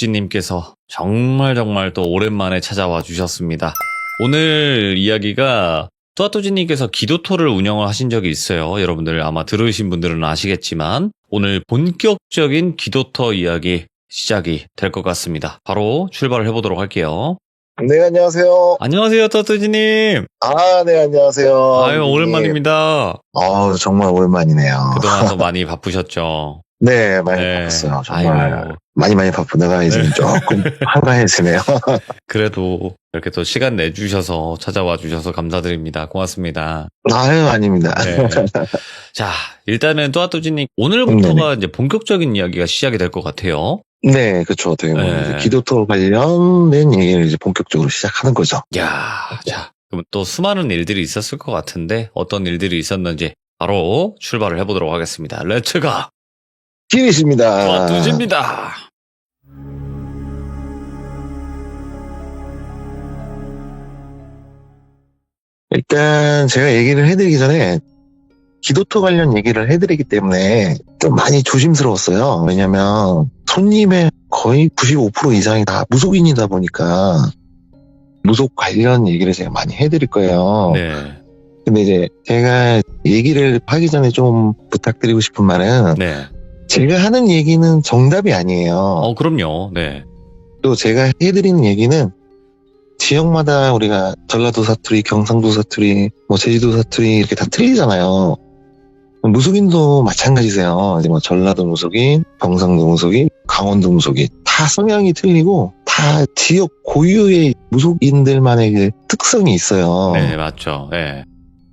뚜아뚜지님께서 정말 또 오랜만에 찾아와 주셨습니다. 오늘 이야기가 뚜아뚜지님께서 기도토를 운영을 하신 적이 있어요. 여러분들 아마 들으신 분들은 아시겠지만 오늘 본격적인 기도터 이야기 시작이 될 것 같습니다. 바로 출발을 해보도록 할게요. 네, 안녕하세요. 안녕하세요, 뚜아뚜지님. 네, 안녕하세요. 아유, 오랜만입니다. 정말 오랜만이네요. 그동안도 많이 바쁘셨죠? 네, 많이 네. 바빴어요. 정말 아이고. 많이 바쁘다가 이제 네. 조금 한가해지네요. 그래도 이렇게 또 시간 내주셔서 찾아와 주셔서 감사드립니다. 고맙습니다. 아유, 아닙니다. 네. 자, 일단은 뚜아뚜지님 오늘부터가 이제 본격적인 이야기가 시작이 될 것 같아요. 네, 그쵸. 어떻게 보면 네. 이제 기도토 관련된 얘기를 이제 본격적으로 시작하는 거죠. 야, 자, 그럼 또 수많은 일들이 있었을 것 같은데 어떤 일들이 있었는지 바로 출발을 해보도록 하겠습니다. 렛츠가 기회십니다. 뚜아뚜지입니다. 일단 제가 얘기를 해드리기 전에 기도토 관련 얘기를 해드리기 때문에 좀 많이 조심스러웠어요. 왜냐면 손님의 거의 95% 이상이 다 무속인이다 보니까 무속 관련 얘기를 제가 많이 해드릴 거예요. 네, 근데 이제 제가 얘기를 하기 전에 좀 부탁드리고 싶은 말은 네. 제가 하는 얘기는 정답이 아니에요. 그럼요. 네, 또 제가 해드리는 얘기는 지역마다 우리가 전라도 사투리, 경상도 사투리, 제주도 사투리 이렇게 다 틀리잖아요. 무속인도 마찬가지세요. 이제 전라도 무속인, 경상도 무속인, 강원도 무속인 다 성향이 틀리고 다 지역 고유의 무속인들만의 그 특성이 있어요. 네, 맞죠. 네.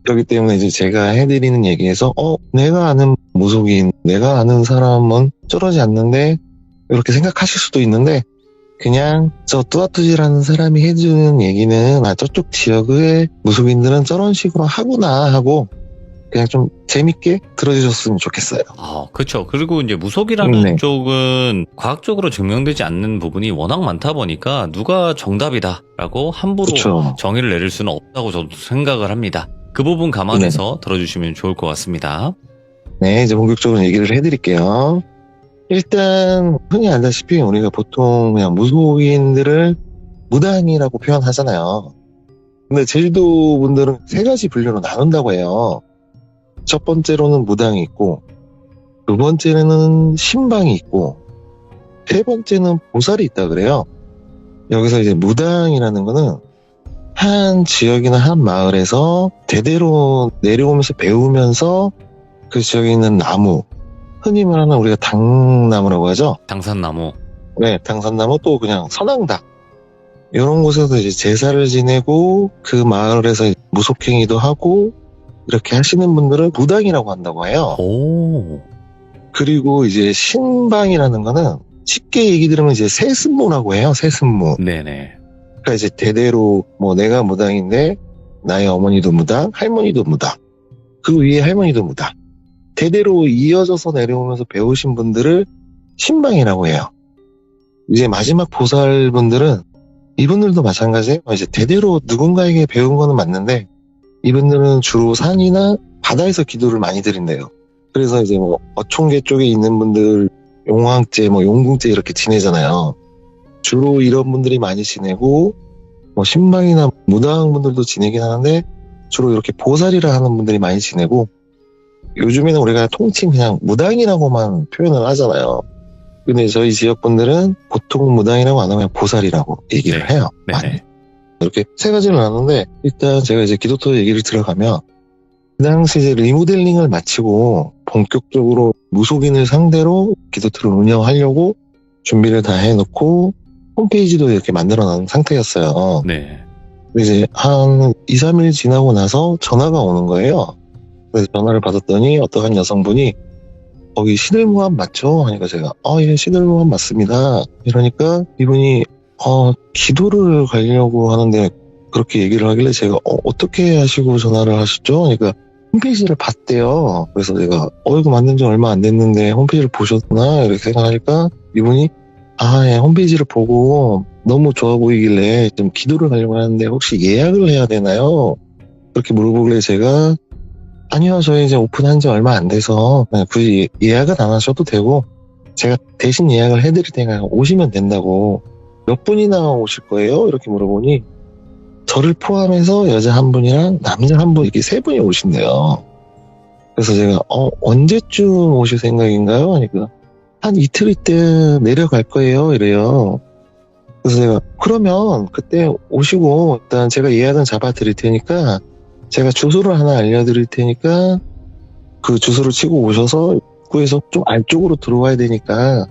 그렇기 때문에 이제 제가 해드리는 얘기에서 내가 아는 무속인, 내가 아는 사람은 쩔어지 않는데 이렇게 생각하실 수도 있는데 그냥 저 뚜아뚜지라는 사람이 해주는 얘기는 저쪽 지역의 무속인들은 저런 식으로 하구나 하고 그냥 좀 재밌게 들어주셨으면 좋겠어요. 그렇죠. 그리고 이제 무속이라는 네. 쪽은 과학적으로 증명되지 않는 부분이 워낙 많다 보니까 누가 정답이다라고 함부로 그렇죠. 정의를 내릴 수는 없다고 저도 생각을 합니다. 그 부분 감안해서 들어주시면 좋을 것 같습니다. 네, 이제 본격적으로 얘기를 해드릴게요. 일단 흔히 알다시피 우리가 보통 그냥 무속인들을 무당이라고 표현하잖아요. 근데 제주도 분들은 세 가지 분류로 나눈다고 해요. 첫 번째로는 무당이 있고, 두 번째는 신방이 있고, 세 번째는 보살이 있다 그래요. 여기서 이제 무당이라는 거는 한 지역이나 한 마을에서 대대로 내려오면서 배우면서 그 지역에 있는 나무, 흔히 말하는 우리가 당나무라고 하죠. 당산나무. 네, 당산나무 또 그냥 선앙당. 이런 곳에서 이제 제사를 지내고 그 마을에서 무속행위도 하고 이렇게 하시는 분들을 무당이라고 한다고 해요. 오. 그리고 이제 신방이라는 거는 쉽게 얘기 들으면 이제 세습무라고 해요. 세습무. 네네. 그러니까 이제 대대로 내가 무당인데 나의 어머니도 무당, 할머니도 무당. 그 위에 할머니도 무당. 대대로 이어져서 내려오면서 배우신 분들을 신방이라고 해요. 이제 마지막 보살분들은 이분들도 마찬가지예요. 이제 대대로 누군가에게 배운 거는 맞는데 이분들은 주로 산이나 바다에서 기도를 많이 드린대요. 그래서 이제 어촌계 쪽에 있는 분들 용왕제, 용궁제 이렇게 지내잖아요. 주로 이런 분들이 많이 지내고 신방이나 무당분들도 지내긴 하는데 주로 이렇게 보살이라 하는 분들이 많이 지내고 요즘에는 우리가 통칭 그냥 무당이라고만 표현을 하잖아요. 근데 저희 지역 분들은 보통 무당이라고 안 하면 보살이라고 얘기를 네. 해요. 네네. 많이. 이렇게 세 가지를 나누는데 일단 제가 이제 기도토 얘기를 들어가면 그 당시 이제 리모델링을 마치고 본격적으로 무속인을 상대로 기도토를 운영하려고 준비를 다 해놓고 홈페이지도 이렇게 만들어 놓은 상태였어요. 네. 이제 한 2, 3일 지나고 나서 전화가 오는 거예요. 그래서 전화를 받았더니 어떠한 여성분이 거기 시들무함 맞죠? 하니까 제가 예, 시들무함 맞습니다. 이러니까 이분이 기도를 가려고 하는데 그렇게 얘기를 하길래 제가 어떻게 하시고 전화를 하셨죠? 그러니까 홈페이지를 봤대요. 그래서 제가 이거 만든 지 얼마 안 됐는데 홈페이지를 보셨구나 이렇게 생각하니까 이분이 예, 홈페이지를 보고 너무 좋아 보이길래 좀 기도를 가려고 하는데 혹시 예약을 해야 되나요? 그렇게 물어보길래 제가 아니요, 저희 이제 오픈한 지 얼마 안 돼서 굳이 예약은 안 하셔도 되고 제가 대신 예약을 해드릴 테니까 오시면 된다고. 몇 분이나 오실 거예요? 이렇게 물어보니 저를 포함해서 여자 한 분이랑 남자 한 분 이렇게 세 분이 오신대요. 그래서 제가 언제쯤 오실 생각인가요? 하니까 한 이틀 있때 내려갈 거예요. 이래요. 그래서 제가 그러면 그때 오시고 일단 제가 예약은 잡아 드릴 테니까 제가 주소를 하나 알려드릴 테니까 그 주소를 치고 오셔서 입구에서 좀 안쪽으로 들어와야 되니까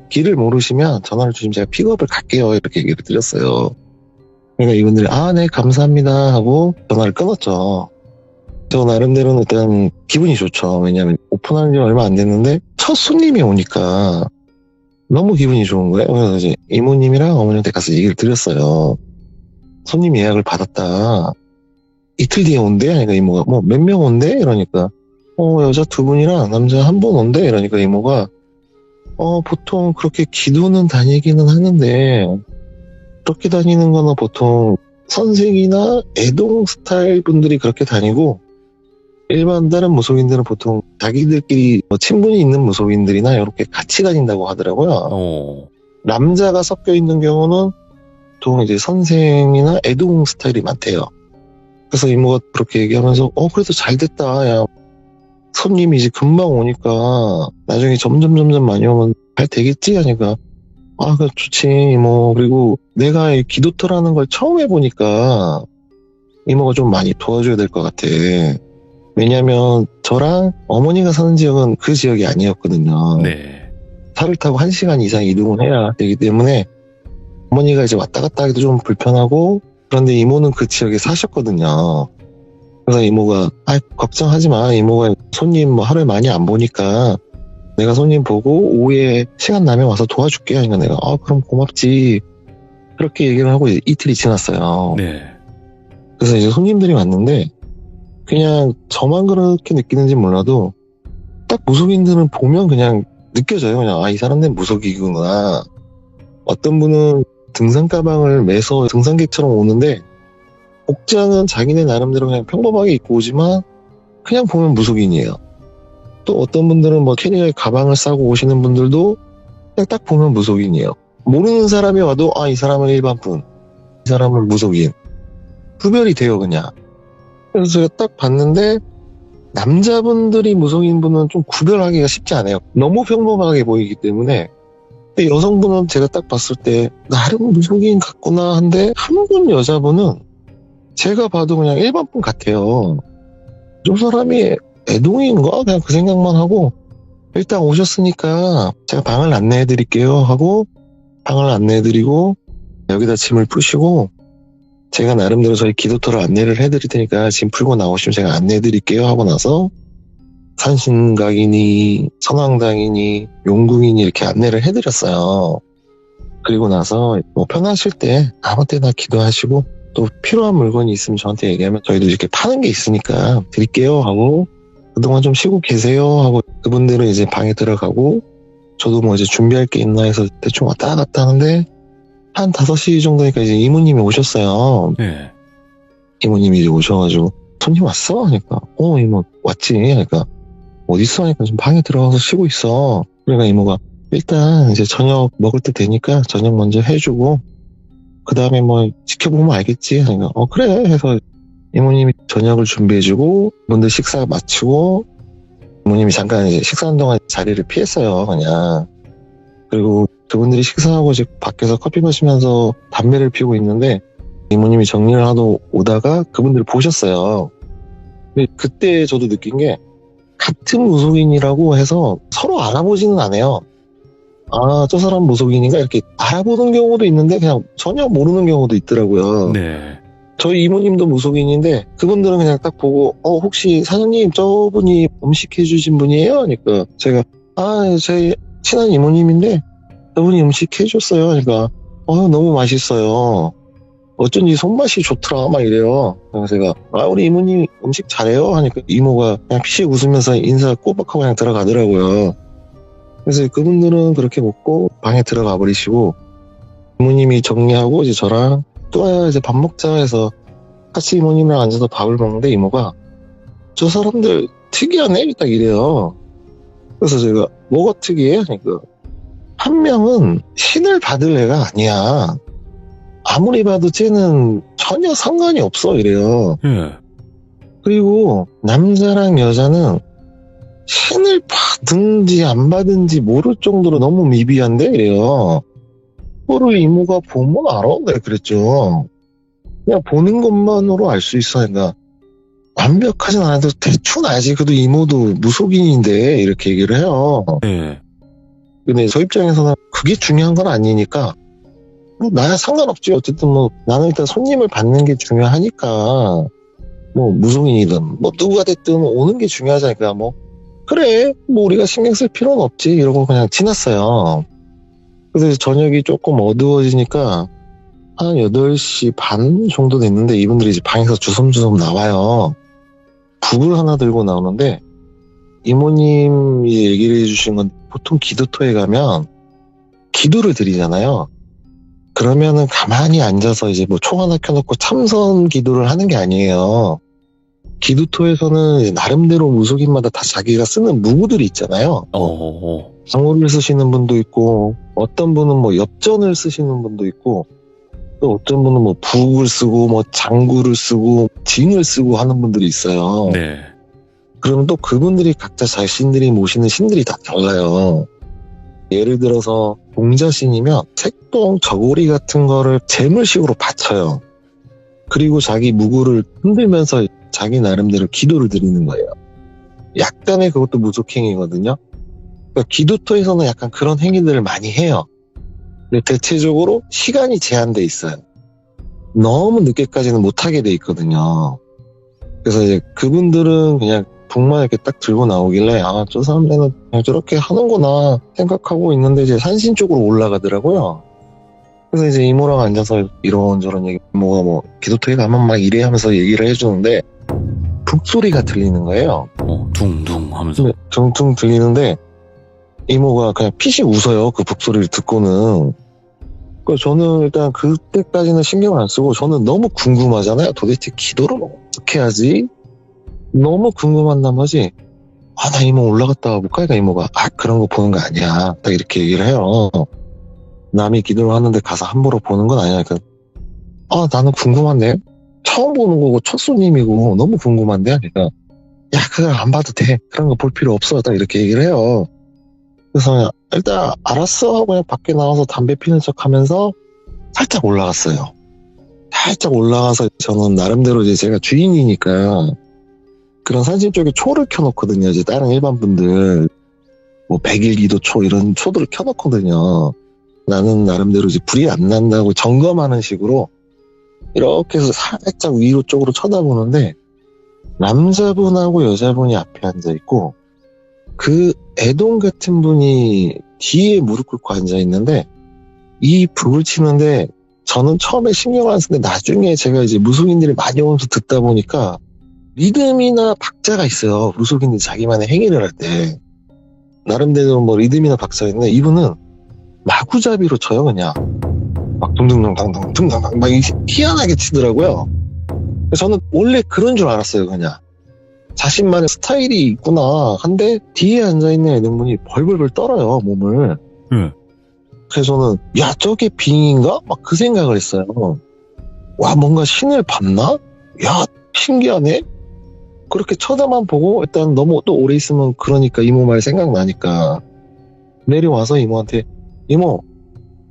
길을 모르시면 전화를 주시면 제가 픽업을 갈게요. 이렇게 얘기를 드렸어요. 그러니까 이분들이 네 감사합니다 하고 전화를 끊었죠. 저 나름대로는 일단 기분이 좋죠. 왜냐하면 오픈한 지 얼마 안 됐는데 첫 손님이 오니까 너무 기분이 좋은 거예요. 그래서 이제 이모님이랑 어머니한테 가서 얘기를 드렸어요. 손님 예약을 받았다. 이틀 뒤에 온대? 하니까 이모가 몇 명 온대? 이러니까 여자 2분이랑 남자 1분 온대? 이러니까 이모가 보통 그렇게 기도는 다니기는 하는데 그렇게 다니는 거는 보통 선생이나 애동 스타일 분들이 그렇게 다니고 일반 다른 무속인들은 보통 자기들끼리 친분이 있는 무속인들이나 이렇게 같이 다닌다고 하더라고요. 남자가 섞여 있는 경우는 보통 이제 선생이나 애동 스타일이 많대요. 그래서 이모가 그렇게 얘기하면서 그래도 잘 됐다. 야, 손님이 이제 금방 오니까 나중에 점점 많이 오면 잘 되겠지? 하니까 그래 좋지 이모. 그리고 내가 이 기도터라는 걸 처음 해보니까 이모가 좀 많이 도와줘야 될 것 같아. 왜냐면 저랑 어머니가 사는 지역은 그 지역이 아니었거든요. 네. 차를 타고 1시간 이상 이동을 해야 되기 때문에 어머니가 이제 왔다 갔다 하기도 좀 불편하고 그런데 이모는 그 지역에 사셨거든요. 그래서 이모가 걱정하지 마. 이모가 손님 하루에 많이 안 보니까 내가 손님 보고 오후에 시간 나면 와서 도와줄게. 하니까 내가 그럼 고맙지. 그렇게 얘기를 하고 이틀이 지났어요. 네. 그래서 이제 손님들이 왔는데 그냥 저만 그렇게 느끼는지 몰라도 딱 무속인들은 보면 그냥 느껴져요. 그냥 이 사람들은 무속이구나. 어떤 분은 등산 가방을 매서 등산객처럼 오는데 복장은 자기네 나름대로 그냥 평범하게 입고 오지만 그냥 보면 무속인이에요. 또 어떤 분들은 캐리어에 가방을 싸고 오시는 분들도 그냥 딱 보면 무속인이에요. 모르는 사람이 와도 이 사람은 일반 분, 이 사람은 무속인. 구별이 돼요 그냥. 그래서 제가 딱 봤는데 남자분들이 무속인 분은 좀 구별하기가 쉽지 않아요. 너무 평범하게 보이기 때문에. 근데 여성분은 제가 딱 봤을 때 나름 무속인 같구나 한데 한 분 여자분은 제가 봐도 그냥 일반 분 같아요. 저 사람이 애동인가? 그냥 그 생각만 하고 일단 오셨으니까 제가 방을 안내해 드릴게요 하고 방을 안내해 드리고 여기다 짐을 푸시고 제가 나름대로 저희 기도터를 안내를 해드릴 테니까 짐 풀고 나오시면 제가 안내해 드릴게요 하고 나서 산신각이니 선왕당이니 용궁이니 이렇게 안내를 해드렸어요. 그리고 나서 편하실 때 아무 때나 기도하시고 또 필요한 물건이 있으면 저한테 얘기하면 저희도 이렇게 파는 게 있으니까 드릴게요 하고 그동안 좀 쉬고 계세요 하고 그분들은 이제 방에 들어가고 저도 이제 준비할 게 있나 해서 대충 왔다 갔다 하는데 한 5시 정도니까 이제 이모님이 오셨어요. 네. 이모님이 이제 오셔가지고 손님 왔어? 하니까 이모 왔지. 하니까 어딨어? 하니까 좀 방에 들어가서 쉬고 있어. 그러니까 이모가 일단 이제 저녁 먹을 때 되니까 저녁 먼저 해주고 그 다음에 지켜보면 알겠지. 하니까 그래 해서 이모님이 저녁을 준비해주고 분들 식사 마치고 이모님이 잠깐 이제 식사하는 동안 자리를 피했어요. 그냥. 그리고 그분들이 식사하고 이제 밖에서 커피 마시면서 담배를 피우고 있는데 이모님이 정리를 하러 오다가 그분들을 보셨어요. 근데 그때 저도 느낀 게 같은 무속인이라고 해서 서로 알아보지는 않아요. 저 사람 무속인인가 이렇게 알아보는 경우도 있는데 그냥 전혀 모르는 경우도 있더라고요. 네. 저희 이모님도 무속인인데 그분들은 그냥 딱 보고 혹시 사장님 저분이 음식 해주신 분이에요? 하니까 제가 제 친한 이모님인데 저분이 음식 해줬어요. 그러니까 너무 맛있어요. 어쩐지 손맛이 좋더라 막 이래요. 그래서 제가 우리 이모님 음식 잘해요 하니까 이모가 그냥 피식 웃으면서 인사 꼬박하고 그냥 들어가더라고요. 그래서 그분들은 그렇게 먹고 방에 들어가 버리시고 이모님이 정리하고 이제 저랑 또 이제 밥 먹자 해서 같이 이모님이랑 앉아서 밥을 먹는데 이모가 저 사람들 특이하네 딱 이래요. 그래서 제가 뭐가 특이해? 하니까 한 명은 신을 받을 애가 아니야. 아무리 봐도 쟤는 전혀 상관이 없어 이래요. 예. 그리고 남자랑 여자는 신을 받든지 안 받든지 모를 정도로 너무 미비한데 이래요. 그거를 이모가 보면 알아. 내가 그랬죠. 그냥 보는 것만으로 알 수 있어. 그러니까 완벽하진 않아도 대충 알지. 그래도 이모도 무속인인데 이렇게 얘기를 해요. 예. 근데 저 입장에서는 그게 중요한 건 아니니까 뭐 나야 상관없지. 어쨌든 뭐 나는 일단 손님을 받는 게 중요하니까 뭐 무속인이든 뭐 누가 됐든 오는 게 중요하잖아요. 뭐 그래 뭐 우리가 신경 쓸 필요는 없지 이러고 그냥 지났어요. 그래서 저녁이 조금 어두워지니까 한 8시 반 정도 됐는데 이분들이 이제 방에서 주섬주섬 나와요. 북을 하나 들고 나오는데 이모님이 얘기를 해주신 건 보통 기도터에 가면 기도를 드리잖아요. 그러면은 가만히 앉아서 이제 뭐 총 하나 켜놓고 참선 기도를 하는 게 아니에요. 기도터에서는 나름대로 무속인마다 다 자기가 쓰는 무구들이 있잖아요. 방울을 쓰시는 분도 있고 어떤 분은 뭐 엽전을 쓰시는 분도 있고 또 어떤 분은 뭐 북을 쓰고 뭐 장구를 쓰고 징을 쓰고 하는 분들이 있어요. 네. 그러면 또 그분들이 각자 자신들이 모시는 신들이 다 달라요. 예를 들어서 동자신이면 색동 저고리 같은 거를 재물식으로 바쳐요. 그리고 자기 무구를 흔들면서 자기 나름대로 기도를 드리는 거예요. 약간의 그것도 무속행위거든요. 그러니까 기도터에서는 약간 그런 행위들을 많이 해요. 근데 대체적으로 시간이 제한돼 있어요. 너무 늦게까지는 못하게 돼 있거든요. 그래서 이제 그분들은 그냥 북만 이렇게 딱 들고 나오길래 아, 저 사람들은 그냥 저렇게 하는구나 생각하고 있는데 이제 산신 쪽으로 올라가더라고요. 그래서 이제 이모랑 앉아서 이런저런 얘기, 이모가 뭐 기도터에 가면 막 이래 하면서 얘기를 해주는데 북소리가 들리는 거예요. 둥둥 하면서. 근데 둥둥 들리는데 이모가 그냥 피식 웃어요. 그 북소리를 듣고는. 그래서 저는 일단 그때까지는 신경을 안 쓰고 저는 너무 궁금하잖아요. 도대체 기도를 어떻게 하지? 너무 궁금한 나머지 아, 나 이모 올라갔다 와볼까? 그러니까 이모가 아, 그런 거 보는 거 아니야. 딱 이렇게 얘기를 해요. 남이 기도를 하는데 가서 함부로 보는 건 아니야. 그러니까 아, 나는 궁금한데 처음 보는 거고 첫 손님이고 너무 궁금한데 그러니까 야, 그걸 안 봐도 돼. 그런 거 볼 필요 없어. 딱 이렇게 얘기를 해요. 그래서 그냥 일단 알았어 하고 그냥 밖에 나와서 담배 피는 척 하면서 살짝 올라갔어요. 살짝 올라가서 저는 나름대로 이제 제가 주인이니까 그런 산신 쪽에 초를 켜놓거든요. 이제 다른 일반 분들 뭐 100일기도 초 이런 초들을 켜놓거든요. 나는 나름대로 이제 불이 안 난다고 점검하는 식으로 이렇게 해서 살짝 위로 쪽으로 쳐다보는데 남자분하고 여자분이 앞에 앉아있고 그 애동 같은 분이 뒤에 무릎 꿇고 앉아있는데 이 북을 치는데 저는 처음에 신경을 안 쓰는데 나중에 제가 이제 무속인들이 많이 오면서 듣다 보니까 리듬이나 박자가 있어요. 무속인들이 자기만의 행위를 할 때 나름대로 뭐 리듬이나 박자가 있는데 이분은 마구잡이로 쳐요. 그냥 막 둥둥둥당둥 둥당당 막 희한하게 치더라고요. 저는 원래 그런 줄 알았어요. 그냥 자신만의 스타일이 있구나 한데 뒤에 앉아있는 애들분이 벌벌벌 떨어요. 몸을. 그래서 저는 야, 저게 빙인가? 막 그 생각을 했어요. 와, 뭔가 신을 봤나? 야, 신기하네. 그렇게 쳐다만 보고 일단 너무 또 오래 있으면 그러니까 이모 말 생각나니까 내려와서 이모한테 이모,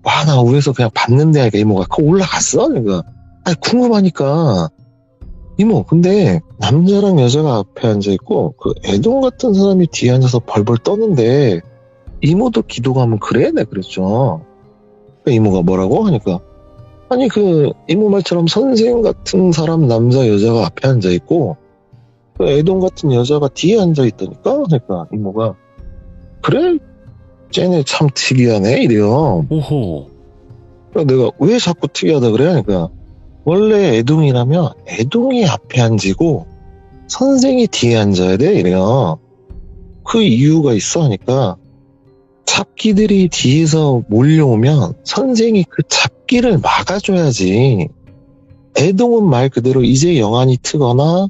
와, 나 위에서 그냥 봤는데 하니까 이모가 그거 올라갔어? 그러니까 아니 궁금하니까 이모, 근데 남자랑 여자가 앞에 앉아있고 그 애동 같은 사람이 뒤에 앉아서 벌벌 떠는데 이모도 기도 가면 그래? 내가 그랬죠. 이모가 뭐라고? 하니까 아니 그 이모 말처럼 선생 같은 사람 남자 여자가 앞에 앉아있고 그 애동 같은 여자가 뒤에 앉아있다니까? 그러니까 이모가 그래? 쟤네 참 특이하네 이래요. 오호. 그러니까 내가 왜 자꾸 특이하다 그래? 그러니까 원래 애동이라면 애동이 앞에 앉고 선생이 뒤에 앉아야 돼 이래요. 그 이유가 있어 하니까 잡기들이 뒤에서 몰려오면 선생이 그 잡기를 막아줘야지. 애동은 말 그대로 이제 영안이 트거나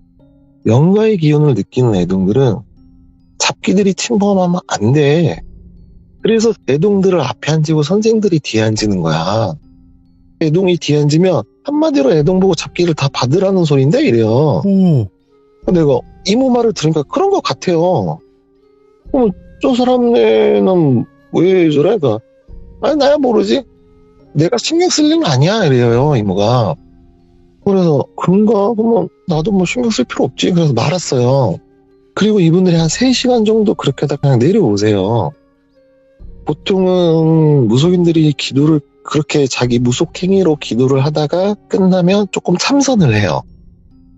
영가의 기운을 느끼는 애동들은 잡기들이 침범하면 안 돼. 그래서 애동들을 앞에 앉히고 선생들이 뒤에 앉히는 거야. 애동이 뒤에 앉으면 한마디로 애동 보고 잡기를 다 받으라는 소린데 이래요. 내가 이모 말을 들으니까 그런 것 같아요. 그럼 저 사람네는 왜 저래? 그러니까 아니 나야 모르지. 내가 신경 쓸 일은 아니야 이래요 이모가. 그래서 그런가? 그러면 나도 뭐 신경 쓸 필요 없지. 그래서 말았어요. 그리고 이분들이 한 3시간 정도 그렇게 하다 그냥 내려오세요. 보통은 무속인들이 기도를 그렇게 자기 무속행위로 기도를 하다가 끝나면 조금 참선을 해요.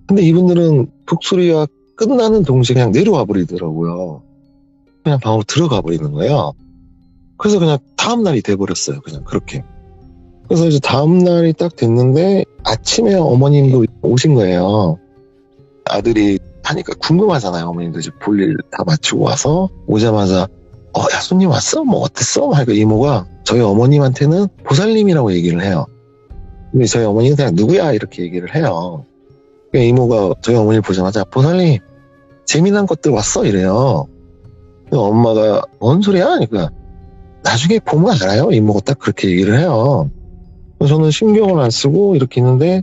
근데 이분들은 북소리가 끝나는 동시에 그냥 내려와 버리더라고요. 그냥 방으로 들어가 버리는 거예요. 그래서 그냥 다음날이 돼버렸어요. 그냥 그렇게. 그래서 이제 다음날이 딱 됐는데 아침에 어머님도 오신 거예요. 아들이 하니까 궁금하잖아요. 어머님도 이제 볼일 다 마치고 와서 오자마자 야 손님 왔어? 뭐 어땠어? 하니까 이모가 저희 어머님한테는 보살님이라고 얘기를 해요. 근데 저희 어머니는 그냥 누구야? 이렇게 얘기를 해요. 그러니까 이모가 저희 어머니를 보자마자 보살님 재미난 것들 왔어? 이래요. 엄마가 뭔 소리야? 그러니까 나중에 보면 알아요. 이모가 딱 그렇게 얘기를 해요. 저는 신경을 안 쓰고 이렇게 있는데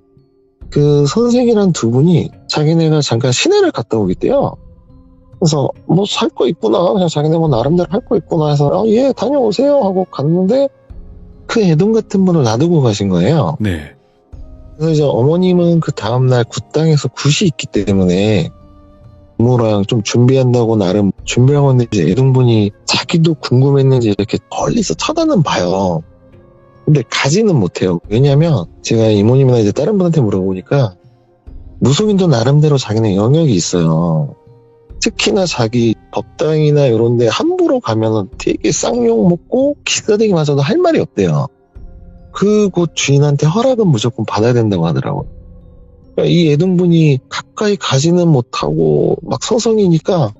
그 선생이란 두 분이 자기네가 잠깐 시내를 갔다 오겠대요. 그래서 뭐 살 거 있구나. 그냥 자기네 뭐 나름대로 할 거 있구나 해서 예 다녀오세요 하고 갔는데 그 애동 같은 분을 놔두고 가신 거예요. 네. 그래서 이제 어머님은 그 다음날 굿당에서 굿이 있기 때문에 이모랑 좀 준비한다고 나름 준비하고 있는데 이제 애동분이 자기도 궁금했는지 이렇게 멀리서 쳐다는 봐요. 근데 가지는 못해요. 왜냐면 제가 이모님이나 이제 다른 분한테 물어보니까 무속인도 나름대로 자기네 영역이 있어요. 특히나 자기 법당이나 이런 데 함부로 가면은 되게 쌍욕 먹고 기싸대기 맞아도 할 말이 없대요. 그 곳 주인한테 허락은 무조건 받아야 된다고 하더라고요. 그러니까 이 애동분이 가까이 가지는 못하고 막 서성이니까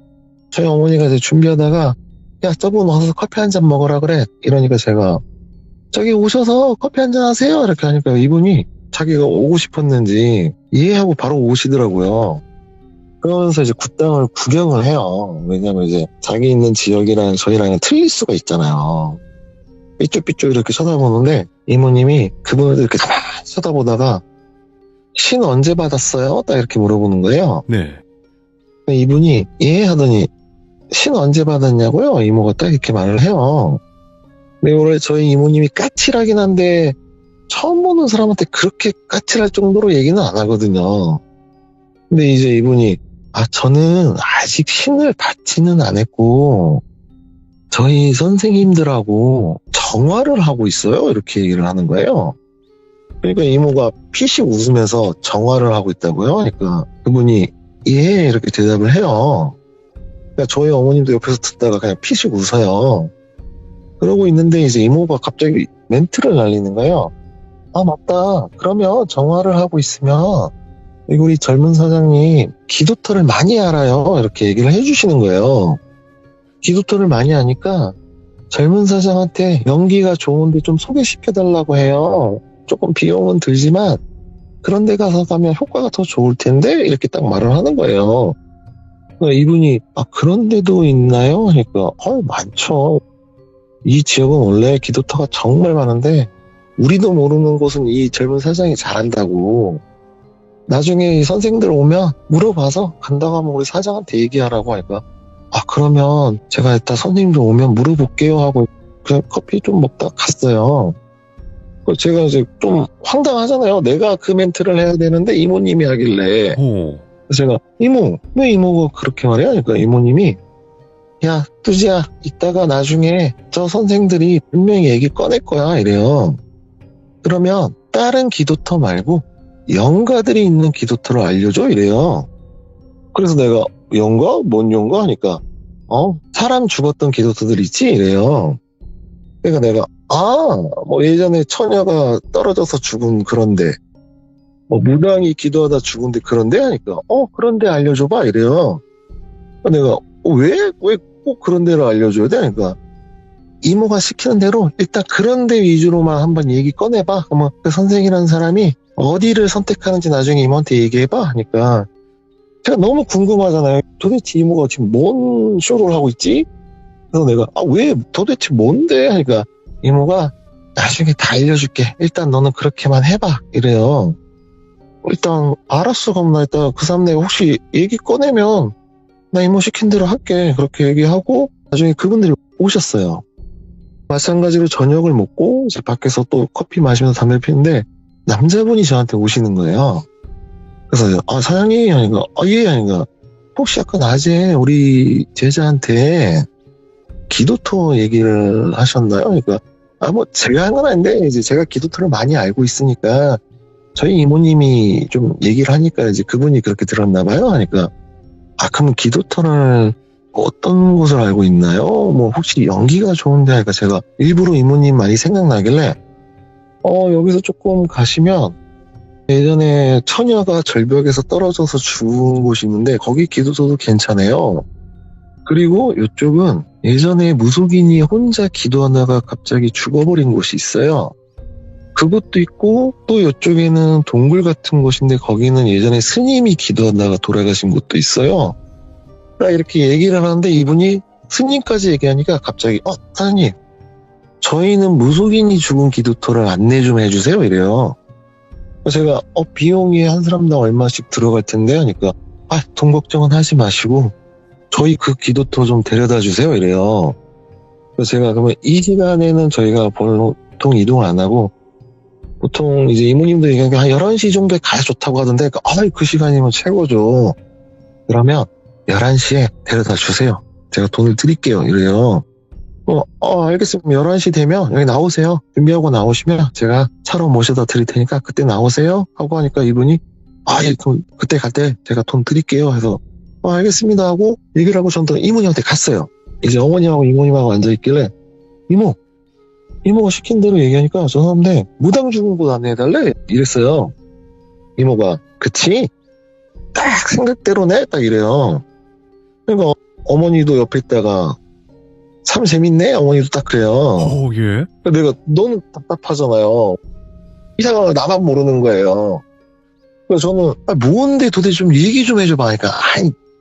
저희 어머니가 이제 준비하다가 야 저분 와서 커피 한 잔 먹으라 그래. 이러니까 제가 저기 오셔서 커피 한잔 하세요. 이렇게 하니까 이분이 자기가 오고 싶었는지 이해하고 바로 오시더라고요. 그러면서 이제 굿당을 구경을 해요. 왜냐면 이제 자기 있는 지역이랑 저희랑은 틀릴 수가 있잖아요. 삐쭉삐쭉 이렇게 쳐다보는데 이모님이 그분을 이렇게 가만히 쳐다보다가 신 언제 받았어요? 딱 이렇게 물어보는 거예요. 네. 이분이 예 하더니 신 언제 받았냐고요? 이모가 딱 이렇게 말을 해요. 근데 원래 저희 이모님이 까칠하긴 한데 처음 보는 사람한테 그렇게 까칠할 정도로 얘기는 안 하거든요. 근데 이제 이분이 저는 아직 신을 받지는 안 했고 저희 선생님들하고 정화를 하고 있어요. 이렇게 얘기를 하는 거예요. 그러니까 이모가 피식 웃으면서 정화를 하고 있다고요. 그러니까 그분이 예 이렇게 대답을 해요. 그러니까 저희 어머님도 옆에서 듣다가 그냥 피식 웃어요. 그러고 있는데 이제 이모가 갑자기 멘트를 날리는 거예요. 맞다. 그러면 정화를 하고 있으면 우리 젊은 사장님 기도터를 많이 알아요. 이렇게 얘기를 해주시는 거예요. 기도터를 많이 아니까 젊은 사장한테 연기가 좋은데 좀 소개시켜달라고 해요. 조금 비용은 들지만 그런 데 가서 가면 효과가 더 좋을 텐데 이렇게 딱 말을 하는 거예요. 그러니까 이분이 그런 데도 있나요? 그러니까 많죠. 이 지역은 원래 기도터가 정말 많은데 우리도 모르는 곳은 이 젊은 사장이 잘한다고. 나중에 이 선생들 오면 물어봐서 간다고 하면 우리 사장한테 얘기하라고 하니까 그러면 제가 이따 선생님들 오면 물어볼게요 하고 그냥 커피 좀 먹다 갔어요. 제가 이제 좀 황당하잖아요. 내가 그 멘트를 해야 되는데 이모님이 하길래. 그래서 제가 이모 왜 이모가 그렇게 말해? 그러니까 이모님이 야 뚜지야 이따가 나중에 저 선생들이 분명히 얘기 꺼낼 거야 이래요. 그러면 다른 기도터 말고 영가들이 있는 기도터를 알려줘 이래요. 그래서 내가 영가? 뭔 영가? 하니까 사람 죽었던 기도터들 있지? 이래요. 그러니까 내가 뭐 예전에 처녀가 떨어져서 죽은 그런데 뭐 무당이 기도하다 죽은데 그런데? 하니까 그런데 알려줘봐 이래요. 내가 왜 꼭 그런 데를 알려줘야 돼? 그러니까 이모가 시키는 대로 일단 그런 데 위주로만 한번 얘기 꺼내봐. 그러면 그 선생이라는 사람이 어디를 선택하는지 나중에 이모한테 얘기해봐 하니까 제가 너무 궁금하잖아요. 도대체 이모가 지금 뭔 쇼를 하고 있지? 그래서 내가 왜 도대체 뭔데 하니까 이모가 나중에 다 알려줄게. 일단 너는 그렇게만 해봐 이래요. 일단 알았어. 그럼 나 일단 그 사람 내가 혹시 얘기 꺼내면 나 이모 시킨 대로 할게. 그렇게 얘기하고 나중에 그분들이 오셨어요. 마찬가지로 저녁을 먹고 이제 밖에서 또 커피 마시면서 담배 피는데 남자분이 저한테 오시는 거예요. 그래서 사장님 하니까 예 하니까 혹시 아까 낮에 우리 제자한테 기도토 얘기를 하셨나요? 그러니까 뭐 제가 한 건 아닌데 이제 제가 기도토를 많이 알고 있으니까 저희 이모님이 좀 얘기를 하니까 이제 그분이 그렇게 들었나 봐요. 하니까 그럼 기도터를 어떤 곳을 알고 있나요? 뭐 혹시 연기가 좋은데 하니까 제가 일부러 이모님 말이 생각나길래 여기서 조금 가시면 예전에 처녀가 절벽에서 떨어져서 죽은 곳이 있는데 거기 기도터도 괜찮아요. 그리고 이쪽은 예전에 무속인이 혼자 기도하다가 갑자기 죽어버린 곳이 있어요. 그것도 있고 또 이쪽에는 동굴 같은 곳인데 거기는 예전에 스님이 기도하다가 돌아가신 곳도 있어요. 이렇게 얘기를 하는데 이분이 스님까지 얘기하니까 갑자기 사장님 저희는 무속인이 죽은 기도터를 안내 좀 해주세요 이래요. 제가 비용이 한 사람당 얼마씩 들어갈 텐데 하니까 돈 걱정은 하지 마시고 저희 그 기도터 좀 데려다 주세요 이래요. 그래서 제가 그러면 이 시간에는 저희가 보통 이동을 안 하고 보통 이제 이모님도 얘기하니까 한 11시 정도에 가야 좋다고 하던데 그 시간이면 최고죠. 그러면 11시에 데려다 주세요. 제가 돈을 드릴게요 이래요. 알겠습니다. 11시 되면 여기 나오세요. 준비하고 나오시면 제가 차로 모셔다 드릴 테니까 그때 나오세요 하고 하니까 이분이 예, 그럼 그때 갈 때 제가 돈 드릴게요 해서 알겠습니다 하고 얘기를 하고 저는 이모님한테 갔어요. 이제 어머님하고 이모님하고 앉아있길래 이모가 시킨 대로 얘기하니까 저 사람인데 무당 죽은 곳 안내해달래 이랬어요. 이모가 그치? 딱 생각대로네 딱 이래요. 그러니까 어머니도 옆에 있다가 참 재밌네 어머니도 딱 그래요. 예. 내가 너는 답답하잖아요. 이 상황을 나만 모르는 거예요. 그래서 저는 뭔데 도대체 좀 얘기 좀 해줘봐 하니까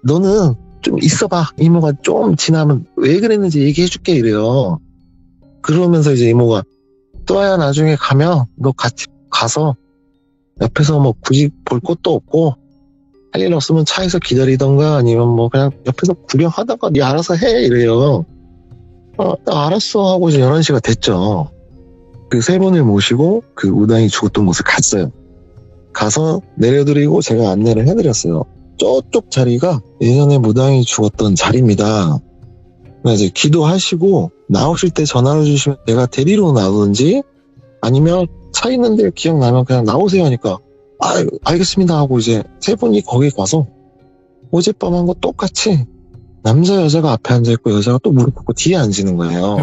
너는 좀 있어봐. 이모가 좀 지나면 왜 그랬는지 얘기해줄게 이래요. 그러면서 이제 이모가 또야 나중에 가면 너 같이 가서 옆에서 뭐 굳이 볼 것도 없고 할 일 없으면 차에서 기다리던가 아니면 뭐 그냥 옆에서 구경하다가 네 알아서 해 이래요. 알았어 하고 이제 11시가 됐죠. 그 세 분을 모시고 그 무당이 죽었던 곳을 갔어요. 가서 내려드리고 제가 안내를 해드렸어요. 저쪽 자리가 예전에 무당이 죽었던 자리입니다. 이제 기도하시고 나오실 때 전화를 주시면 내가 데리러 나오든지 아니면 차 있는데 기억나면 그냥 나오세요 하니까 알겠습니다 하고 이제 세 분이 거기 가서 어젯밤 한 거 똑같이 남자 여자가 앞에 앉아있고 여자가 또 무릎 꿇고 뒤에 앉는 거예요.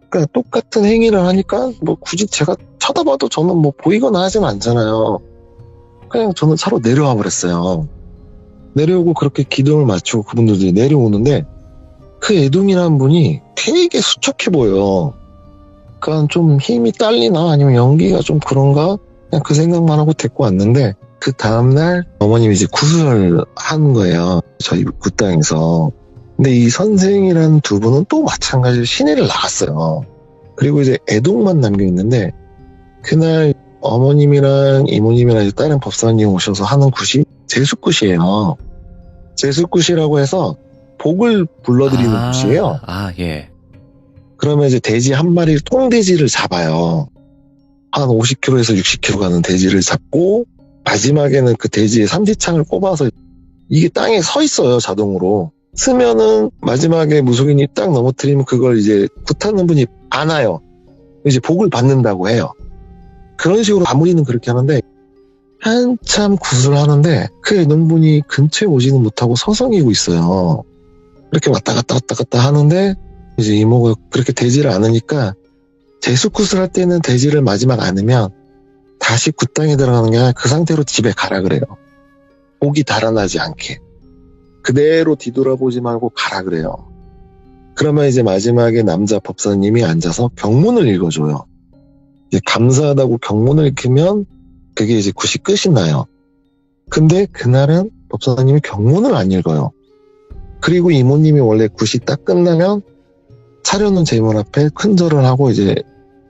그러니까 똑같은 행위를 하니까 뭐 굳이 제가 쳐다봐도 저는 뭐 보이거나 하진 않잖아요. 그냥 저는 차로 내려와 버렸어요. 내려오고 그렇게 기도를 마치고 그분들이 내려오는데 그 애동이라는 분이 되게 수척해 보여요. 그러니까 좀 힘이 딸리나 아니면 연기가 좀 그런가 그냥 그 생각만 하고 데리고 왔는데 그 다음날 어머님이 이제 구슬을 한 거예요. 저희 굿당에서. 근데 이 선생이라는 두 분은 또 마찬가지로 시내를 나갔어요. 그리고 이제 애동만 남겨있는데 그날 어머님이랑 이모님이랑 이제 다른 법사님 오셔서 하는 굿이 제숫굿이에요. 제숫굿이라고 해서 복을 불러드리는 굿이에요. 예. 그러면 이제 돼지 한 마리를 통돼지를 잡아요. 한 50kg에서 60kg 가는 돼지를 잡고 마지막에는 그 돼지의 삼지창을 꼽아서 이게 땅에 서 있어요 자동으로. 쓰면은 마지막에 무속인이 딱 넘어뜨리면 그걸 이제 굿하는 분이 안아요. 이제 복을 받는다고 해요. 그런 식으로 마무리는 그렇게 하는데 한참 굿을 하는데 그 애동분이 근처에 오지는 못하고 서성이고 있어요. 이렇게 왔다 갔다 하는데 이제 이모가 그렇게 돼지를 안으니까 제수굿을 할 때는 돼지를 마지막 안으면 다시 굿당에 들어가는 게 아니라 그 상태로 집에 가라 그래요. 복이 달아나지 않게. 그대로 뒤돌아보지 말고 가라 그래요. 그러면 이제 마지막에 남자 법사님이 앉아서 경문을 읽어줘요. 이제 감사하다고 경문을 읽으면 그게 이제 굿이 끝이 나요. 근데 그날은 법사님이 경문을 안 읽어요. 그리고 이모님이 원래 굿이 딱 끝나면 차려놓은 제물 앞에 큰절을 하고 이제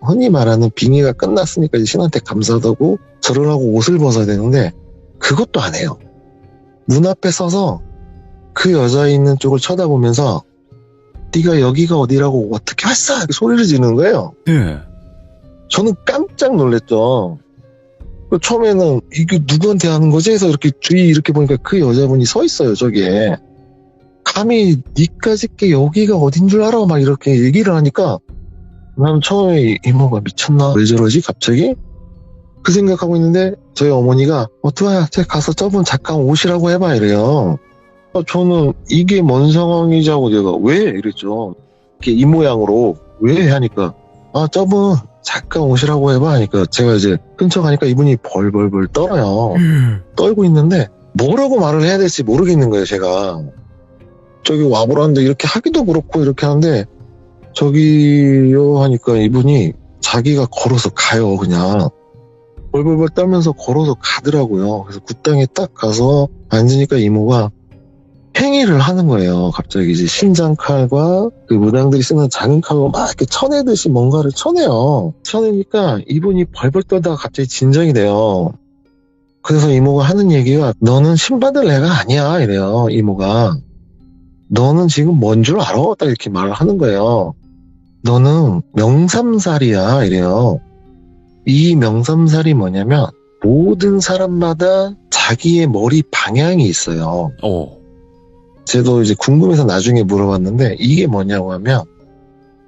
흔히 말하는 빙의가 끝났으니까 이제 신한테 감사하다고 절을 하고 옷을 벗어야 되는데 그것도 안 해요. 문 앞에 서서 그 여자 있는 쪽을 쳐다보면서 네가 여기가 어디라고 어떻게 왔어? 이렇게 소리를 지르는 거예요. 네. 저는 깜짝 놀랐죠. 처음에는 이게 누구한테 하는 거지? 해서 이렇게 주위 이렇게 보니까 그 여자분이 서 있어요, 저기에. 감히 니까짓 게 여기가 어딘 줄 알아? 막 이렇게 얘기를 하니까 난 처음에 이모가 미쳤나? 왜 저러지? 갑자기? 그 생각하고 있는데 저희 어머니가 두아야, 가서 저분 잠깐 오시라고 해봐 이래요. 저는 이게 뭔 상황이자고 내가 왜? 이랬죠. 이렇게 이 모양으로 왜? 하니까 저분 잠깐 오시라고 해봐 하니까 제가 이제 근처 가니까 이분이 벌벌벌 떨어요. 떨고 있는데 뭐라고 말을 해야 될지 모르겠는 거예요, 제가. 저기 와보라는데 이렇게 하기도 그렇고 이렇게 하는데 저기요 하니까 이분이 자기가 걸어서 가요. 그냥 벌벌벌 떨면서 걸어서 가더라고요. 그래서 굿당에 딱 가서 앉으니까 이모가 행위를 하는 거예요. 갑자기 이제 신장칼과 그 무당들이 쓰는 작은 칼로 막 이렇게 쳐내듯이 뭔가를 쳐내요. 쳐내니까 이분이 벌벌 떨다가 갑자기 진정이 돼요. 그래서 이모가 하는 얘기가 너는 신받을 애가 아니야 이래요. 이모가 너는 지금 뭔 줄 알아? 딱 이렇게 말을 하는 거예요. 너는 명삼살이야 이래요. 이 명삼살이 뭐냐면 모든 사람마다 자기의 머리 방향이 있어요. 저도 이제 궁금해서 나중에 물어봤는데 이게 뭐냐고 하면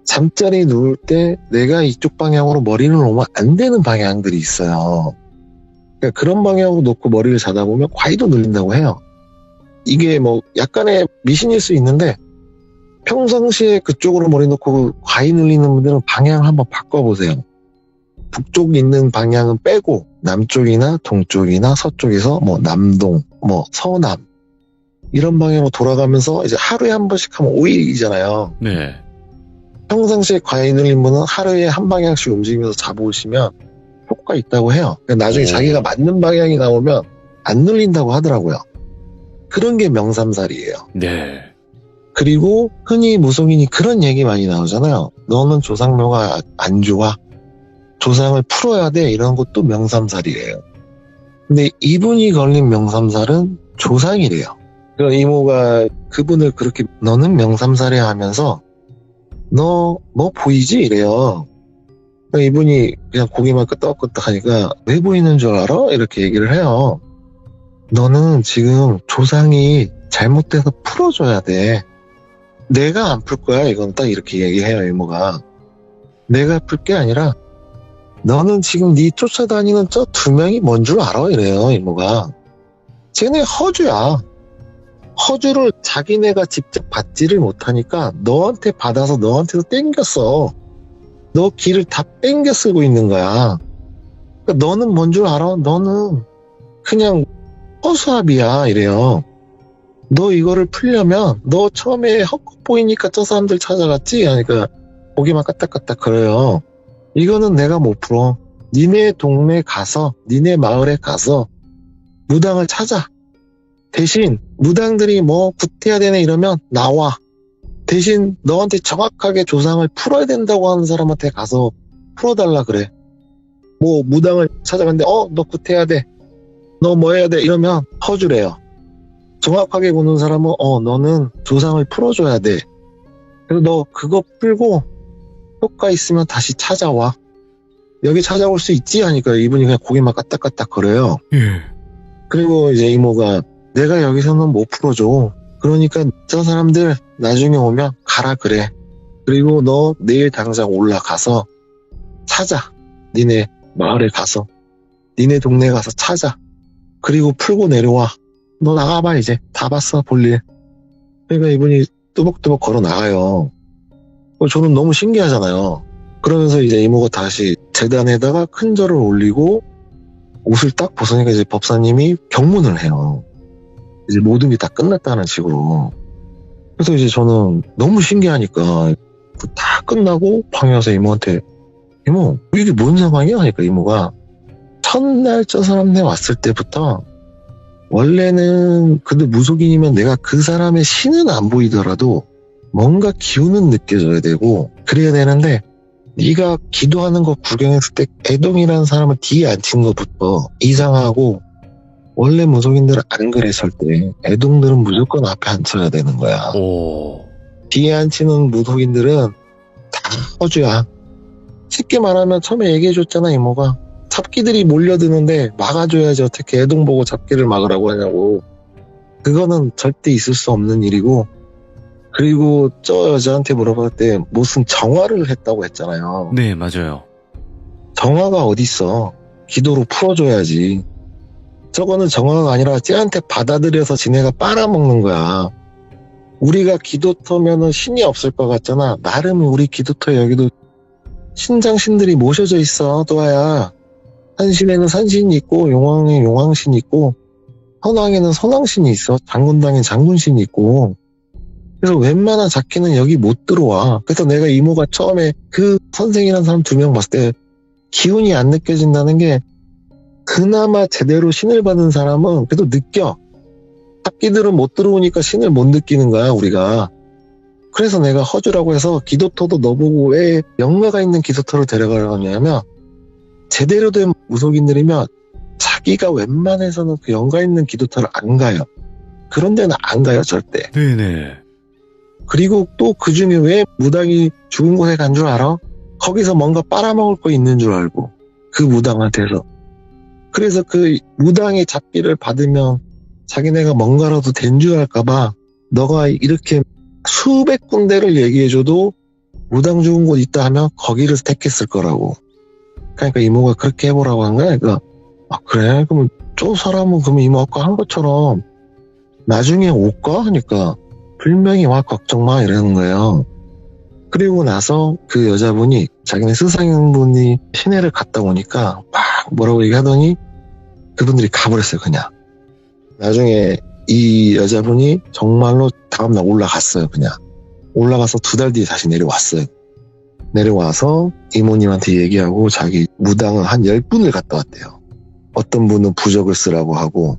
잠자리 누울 때 내가 이쪽 방향으로 머리를 놓으면 안 되는 방향들이 있어요. 그러니까 그런 방향으로 놓고 머리를 자다 보면 과히도 눌린다고 해요. 이게 뭐 약간의 미신일 수 있는데 평상시에 그쪽으로 머리 놓고 과히 눌리는 분들은 방향을 한번 바꿔보세요. 북쪽 있는 방향은 빼고 남쪽이나 동쪽이나 서쪽에서 뭐 남동, 뭐 서남 이런 방향으로 돌아가면서 이제 하루에 한 번씩 하면 5일이잖아요. 네. 평상시에 과히 눌린 분은 하루에 한 방향씩 움직이면서 잡아오시면 효과 있다고 해요. 그러니까 나중에 자기가 맞는 방향이 나오면 안 눌린다고 하더라고요. 그런 게 명삼살이에요. 네. 그리고 흔히 무속인이 그런 얘기 많이 나오잖아요. 너는 조상묘가 안 좋아. 조상을 풀어야 돼. 이런 것도 명삼살이래요. 근데 이분이 걸린 명삼살은 조상이래요. 그러니까 이모가 그분을 그렇게 너는 명삼살이야 하면서 너 뭐 보이지? 이래요. 그러니까 이분이 그냥 고개만 끄덕끄덕 하니까 왜 보이는 줄 알아? 이렇게 얘기를 해요. 너는 지금 조상이 잘못돼서 풀어줘야 돼. 내가 안 풀 거야. 이건 딱 이렇게 얘기해요, 이모가. 내가 풀 게 아니라 너는 지금 네 쫓아다니는 저 두 명이 뭔 줄 알아? 이래요, 이모가. 쟤네 허주야. 허주를 자기네가 직접 받지를 못하니까 너한테 받아서 너한테도 땡겼어. 너 길을 다 땡겨 쓰고 있는 거야. 그러니까 너는 뭔 줄 알아? 너는 그냥 허수아비야 이래요. 너 이거를 풀려면 너 처음에 헛것 보이니까 저 사람들 찾아갔지? 하니까 고개만 까딱까딱 그래요. 이거는 내가 못 풀어. 니네 동네 가서 니네 마을에 가서 무당을 찾아. 대신 무당들이 뭐 구태야 되네 이러면 나와. 대신 너한테 정확하게 조상을 풀어야 된다고 하는 사람한테 가서 풀어달라 그래. 뭐 무당을 찾아갔는데 너 구태야 돼. 너 뭐 해야 돼? 이러면 허주래요. 정확하게 보는 사람은 너는 조상을 풀어줘야 돼. 그래서 너 그거 풀고 효과 있으면 다시 찾아와. 여기 찾아올 수 있지? 하니까 이분이 그냥 고개만 까딱까딱 거려요. 그리고 이제 이모가 내가 여기서는 못 풀어줘. 그러니까 저 사람들 나중에 오면 가라 그래. 그리고 너 내일 당장 올라가서 찾아. 니네 마을에 가서 니네 동네 가서 찾아. 그리고 풀고 내려와. 너 나가봐 이제. 다 봤어 볼일. 그러니까 이분이 뚜벅뚜벅 걸어 나가요. 저는 너무 신기하잖아요. 그러면서 이제 이모가 다시 재단에다가 큰 절을 올리고 옷을 딱 벗으니까 이제 법사님이 경문을 해요. 이제 모든 게 다 끝났다는 식으로. 그래서 이제 저는 너무 신기하니까 다 끝나고 방에 와서 이모한테 이모 이게 뭔 상황이야? 하니까 이모가 첫날 저 사람네 왔을 때부터 원래는 근데 무속인이면 내가 그 사람의 신은 안 보이더라도 뭔가 기운은 느껴져야 되고 그래야 되는데 네가 기도하는 거 구경했을 때 애동이라는 사람을 뒤에 앉힌 것부터 이상하고 원래 무속인들은 안 그래 절대. 애동들은 무조건 앞에 앉혀야 되는 거야. 오. 뒤에 앉히는 무속인들은 다 허주야. 쉽게 말하면 처음에 얘기해줬잖아 이모가. 잡기들이 몰려드는데 막아줘야지 어떻게 애동 보고 잡기를 막으라고 하냐고. 그거는 절대 있을 수 없는 일이고 그리고 저 여자한테 물어봤을 때 무슨 정화를 했다고 했잖아요. 네, 맞아요. 정화가 어딨어. 기도로 풀어줘야지. 저거는 정화가 아니라 쟤한테 받아들여서 지네가 빨아먹는 거야. 우리가 기도터면은 신이 없을 것 같잖아. 나름 우리 기도터 여기도 신장신들이 모셔져 있어, 또아야. 산신에는 산신이 있고, 용왕에 용왕신이 있고, 선왕에는 선왕신이 있어. 장군당에 장군신이 있고. 그래서 웬만한 잡기는 여기 못 들어와. 그래서 내가 이모가 처음에 그 선생이라는 사람 2명 봤을 때 기운이 안 느껴진다는 게 그나마 제대로 신을 받은 사람은 그래도 느껴. 잡기들은 못 들어오니까 신을 못 느끼는 거야, 우리가. 그래서 내가 허주라고 해서 기도터도 너보고 왜 영가가 있는 기도터를 데려가려고 하냐면 제대로 된 무속인들이면 자기가 웬만해서는 그 영가 있는 기도터를 안 가요. 그런 데는 안 가요, 절대. 네네. 그리고 또 그 중에 왜 무당이 죽은 곳에 간 줄 알아? 거기서 뭔가 빨아먹을 거 있는 줄 알고. 그 무당한테서. 그래서 그 무당의 잡기를 받으면 자기네가 뭔가라도 된 줄 알까봐 너가 이렇게 수백 군데를 얘기해줘도 무당 죽은 곳 있다 하면 거기를 택했을 거라고. 그러니까 이모가 그렇게 해보라고 한 거야. 그러니까 아 그래? 그러면 저 사람은 그러면 이모 아까 한 것처럼 나중에 올까? 하니까 분명히 와 걱정 마 이러는 거예요. 그리고 나서 그 여자분이 자기네 스승분이 시내를 갔다 오니까 막 뭐라고 얘기하더니 그분들이 가버렸어요 그냥. 나중에 이 여자분이 정말로 다음날 올라갔어요 그냥. 올라가서 2달 뒤에 다시 내려왔어요. 내려와서 이모님한테 얘기하고 자기 무당을 한 10분을 갔다 왔대요. 어떤 분은 부적을 쓰라고 하고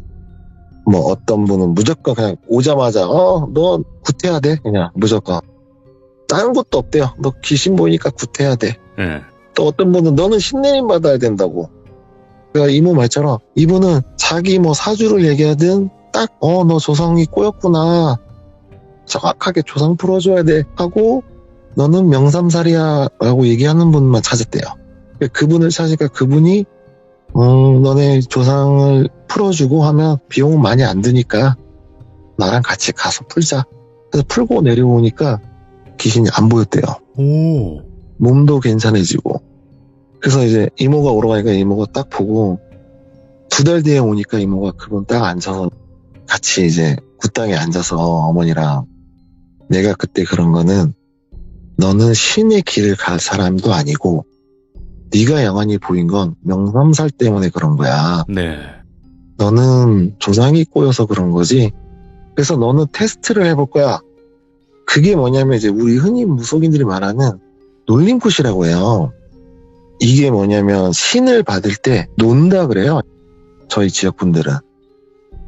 뭐 어떤 분은 무조건 그냥 오자마자 너 굿해야 돼 그냥 무조건. 다른 것도 없대요. 너 귀신 보이니까 굿해야 돼. 네. 또 어떤 분은 너는 신내림 받아야 된다고. 그러니까 이모 말처럼 이분은 자기 뭐 사주를 얘기하든 딱 너 조상이 꼬였구나. 정확하게 조상 풀어줘야 돼 하고 너는 명삼살이야 라고 얘기하는 분만 찾았대요. 그분을 찾으니까 그분이 너네 조상을 풀어주고 하면 비용은 많이 안 드니까 나랑 같이 가서 풀자. 그래서 풀고 내려오니까 귀신이 안 보였대요. 오. 몸도 괜찮아지고. 그래서 이제 이모가 오러 가니까 이모가 딱 보고 2달 뒤에 오니까 이모가 그분 딱 앉아서 같이 이제 굿당에 앉아서 어머니랑 내가 그때 그런 거는 너는 신의 길을 갈 사람도 아니고 네가 영원히 보인 건 명삼살 때문에 그런 거야. 네. 너는 조상이 꼬여서 그런 거지. 그래서 너는 테스트를 해볼 거야. 그게 뭐냐면 이제 우리 흔히 무속인들이 말하는 놀림굿이라고 해요. 이게 뭐냐면 신을 받을 때 논다 그래요. 저희 지역 분들은.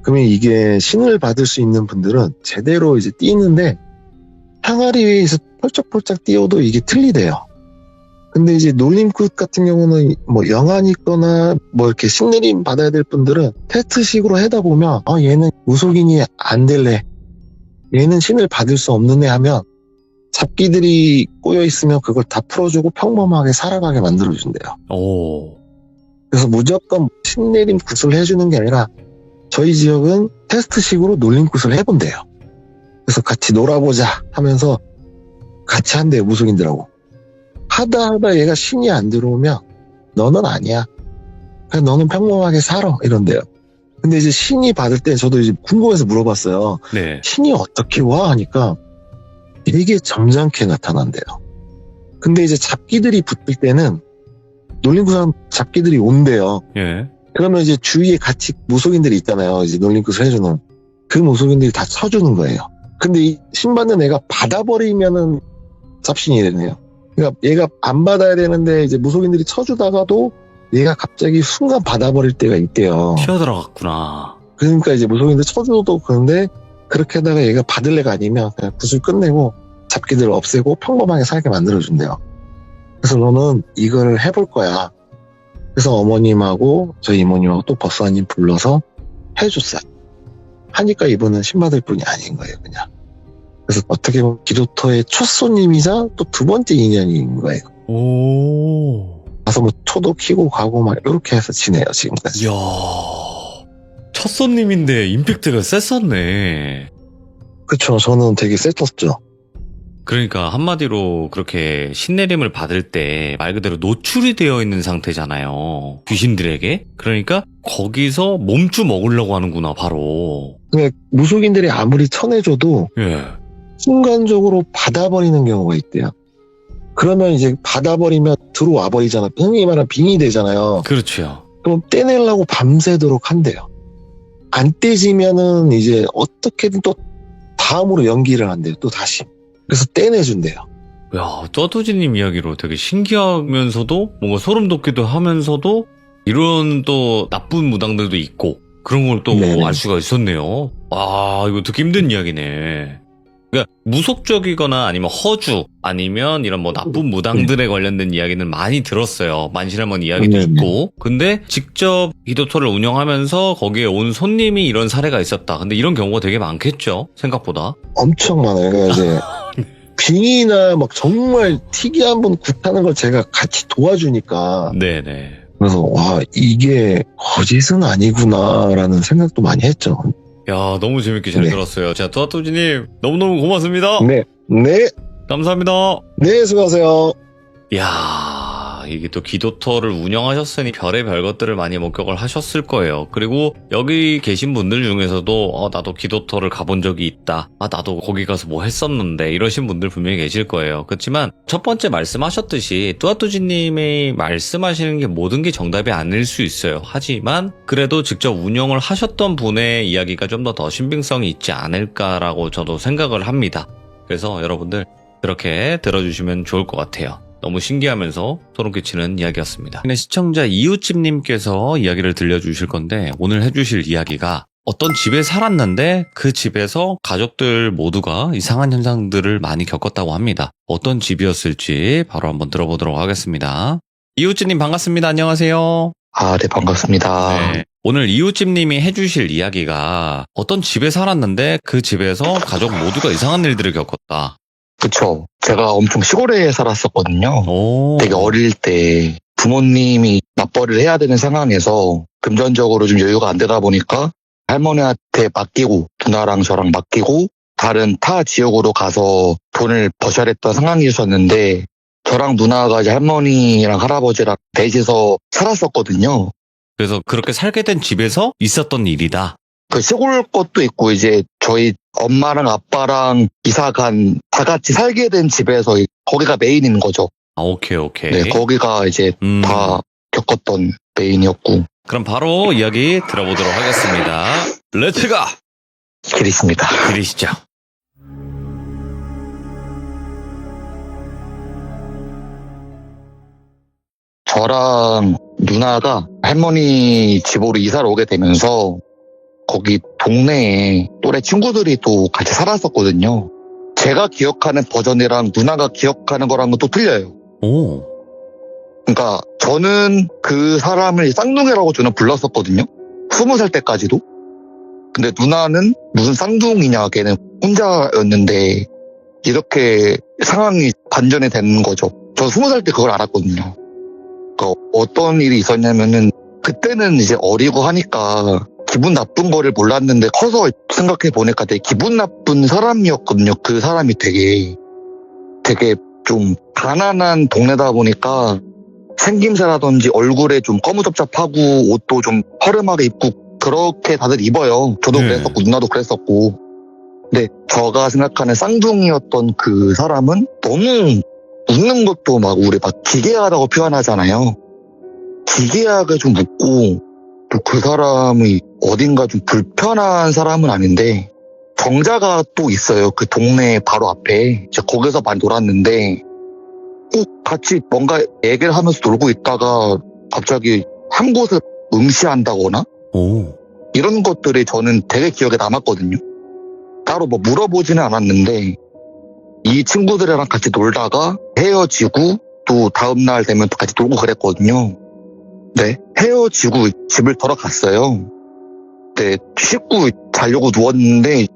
그러면 이게 신을 받을 수 있는 분들은 제대로 이제 뛰는데 항아리 위에서 펄쩍펄쩍 뛰어도 이게 틀리대요. 근데 이제 놀림굿 같은 경우는 뭐 영안이 있거나 뭐 이렇게 신내림 받아야 될 분들은 테스트식으로 하다 보면 얘는 무속인이 안 될래. 얘는 신을 받을 수 없는 애 하면 잡기들이 꼬여 있으면 그걸 다 풀어주고 평범하게 살아가게 만들어준대요. 오. 그래서 무조건 신내림 굿을 해주는 게 아니라 저희 지역은 테스트식으로 놀림 굿을 해본대요. 그래서 같이 놀아보자 하면서 같이 한대요, 무속인들하고. 하다 얘가 신이 안 들어오면 너는 아니야. 그냥 너는 평범하게 살아 이런대요. 근데 이제 신이 받을 때 저도 이제 궁금해서 물어봤어요. 네. 신이 어떻게 와? 하니까 되게 점잖게 나타난대요. 근데 이제 잡기들이 붙을 때는 놀림굿 잡기들이 온대요. 예. 그러면 이제 주위에 같이 무속인들이 있잖아요. 이제 놀림굿을 해주는. 그 무속인들이 다 쳐주는 거예요. 근데 이 신 받는 애가 받아버리면은 잡신이 되네요. 그러니까 얘가 안 받아야 되는데 이제 무속인들이 쳐주다가도 얘가 갑자기 순간 받아버릴 때가 있대요. 튀어들어갔구나. 그러니까 이제 무속인들 쳐줘도 그런데 그렇게 하다가 얘가 받을 애가 아니면 그냥 구슬 끝내고 잡기들 없애고 평범하게 살게 만들어준대요. 그래서 너는 이걸 해볼 거야. 그래서 어머님하고 저희 이모님하고 또 법사님 불러서 해줬어요. 하니까 이분은 신받을 분이 아닌 거예요, 그냥. 그래서 어떻게 보면 기도터의 첫 손님이자 또 두 번째 인연인 거예요. 오. 가서 뭐 초도 키고 가고 막 이렇게 해서 지내요, 지금까지. 이야. 첫 손님인데 임팩트가 셌었네. 그쵸, 저는 되게 셌었죠. 그러니까 한마디로 그렇게 신내림을 받을 때 말 그대로 노출이 되어 있는 상태잖아요. 귀신들에게. 그러니까 거기서 몸주 먹으려고 하는구나, 바로. 근데 무속인들이 아무리 쳐내줘도 예. 순간적으로 받아버리는 경우가 있대요. 그러면 이제 받아버리면 들어와 버리잖아. 흔히 말하는 빙이 되잖아요. 그렇죠. 그럼 떼내려고 밤새도록 한대요. 안 떼지면은 이제 어떻게든 또 다음으로 연기를 한대요. 또 다시. 그래서 떼내준대요. 야, 떠도지님 이야기로 되게 신기하면서도 뭔가 소름 돋기도 하면서도 이런 또 나쁜 무당들도 있고 그런 걸 또 네네. 알 수가 있었네요. 와, 이거 듣기 힘든 이야기네. 그러니까 무속적이거나 아니면 허주 아니면 이런 뭐 나쁜 무당들에 관련된 이야기는 많이 들었어요. 만신할머니 이야기도 네네. 있고. 근데 직접 기도터를 운영하면서 거기에 온 손님이 이런 사례가 있었다. 근데 이런 경우가 되게 많겠죠, 생각보다. 엄청 많아요. 그러니까 이제 빙이나 막 정말 특이한 분 굿하는 걸 제가 같이 도와주니까 네네. 그래서 와 이게 거짓은 아니구나라는 생각도 많이 했죠. 야, 너무 재밌게 잘 네. 들었어요. 자, 또아또지님 너무너무 고맙습니다. 네, 네, 감사합니다. 네, 수고하세요. 이야, 이게 또 기도터를 운영하셨으니 별의별 것들을 많이 목격을 하셨을 거예요. 그리고 여기 계신 분들 중에서도 나도 기도터를 가본 적이 있다. 나도 거기 가서 뭐 했었는데 이러신 분들 분명히 계실 거예요. 그렇지만 첫 번째 말씀하셨듯이 뚜아뚜지님이 말씀하시는 게 모든 게 정답이 아닐 수 있어요. 하지만 그래도 직접 운영을 하셨던 분의 이야기가 좀 더 신빙성이 있지 않을까라고 저도 생각을 합니다. 그래서 여러분들 그렇게 들어주시면 좋을 것 같아요. 너무 신기하면서 소름 끼치는 이야기였습니다. 시청자 이웃집님께서 이야기를 들려주실 건데 오늘 해주실 이야기가 어떤 집에 살았는데 그 집에서 가족들 모두가 이상한 현상들을 많이 겪었다고 합니다. 어떤 집이었을지 바로 한번 들어보도록 하겠습니다. 이웃집님 반갑습니다. 안녕하세요. 아, 네, 반갑습니다. 네. 오늘 이웃집님이 해주실 이야기가 어떤 집에 살았는데 그 집에서 가족 모두가 이상한 일들을 겪었다. 그쵸. 제가 엄청 시골에 살았었거든요. 오. 되게 어릴 때 부모님이 맞벌이를 해야 되는 상황에서 금전적으로 좀 여유가 안 되다 보니까 할머니한테 맡기고 누나랑 저랑 맡기고 다른 타 지역으로 가서 돈을 버셔야 했던 상황이었는데 저랑 누나가 이제 할머니랑 할아버지랑 넷이서 살았었거든요. 그래서 그렇게 살게 된 집에서 있었던 일이다. 그 시골 것도 있고 이제 저희 엄마랑 아빠랑 이사 간 다 같이 살게 된 집에서 거기가 메인인 거죠. 아, 오케이. 네, 거기가 이제 다 겪었던 메인이었고. 그럼 바로 이야기 들어보도록 하겠습니다. 렛츠가! 길 있습니다. 들으시죠. 저랑 누나가 할머니 집으로 이사를 오게 되면서 거기 동네에 또래 친구들이 또 같이 살았었거든요. 제가 기억하는 버전이랑 누나가 기억하는 거랑은 또 틀려요. 오. 그러니까 저는 그 사람을 쌍둥이라고 저는 불렀었거든요. 20살 때까지도. 근데 누나는 무슨 쌍둥이냐, 걔는 혼자였는데 이렇게 상황이 반전이 되는 거죠. 저 20살 때 그걸 알았거든요. 그러니까 어떤 일이 있었냐면은 그때는 이제 어리고 하니까 기분 나쁜 거를 몰랐는데 커서 생각해 보니까 되게 기분 나쁜 사람이었거든요. 그 사람이 되게 좀 가난한 동네다 보니까 생김새라든지 얼굴에 좀 꺼무잡잡하고 옷도 좀 허름하게 입고 그렇게 다들 입어요. 저도 네. 그랬었고 누나도 그랬었고. 근데 제가 생각하는 쌍둥이였던 그 사람은 너무 웃는 것도 막 우리 막 기괴하다고 표현하잖아요. 기괴하게 좀 웃고 또 그 사람이 어딘가 좀 불편한 사람은 아닌데 정자가 또 있어요. 그 동네 바로 앞에. 이제 거기서 많이 놀았는데 꼭 같이 뭔가 얘기를 하면서 놀고 있다가 갑자기 한 곳을 응시한다거나 오. 이런 것들이 저는 되게 기억에 남았거든요. 따로 뭐 물어보지는 않았는데 이 친구들이랑 같이 놀다가 헤어지고 또 다음날 되면 또 같이 놀고 그랬거든요. 네, 헤어지고 집을 돌아갔어요. 네, 씻고 자려고 누웠는데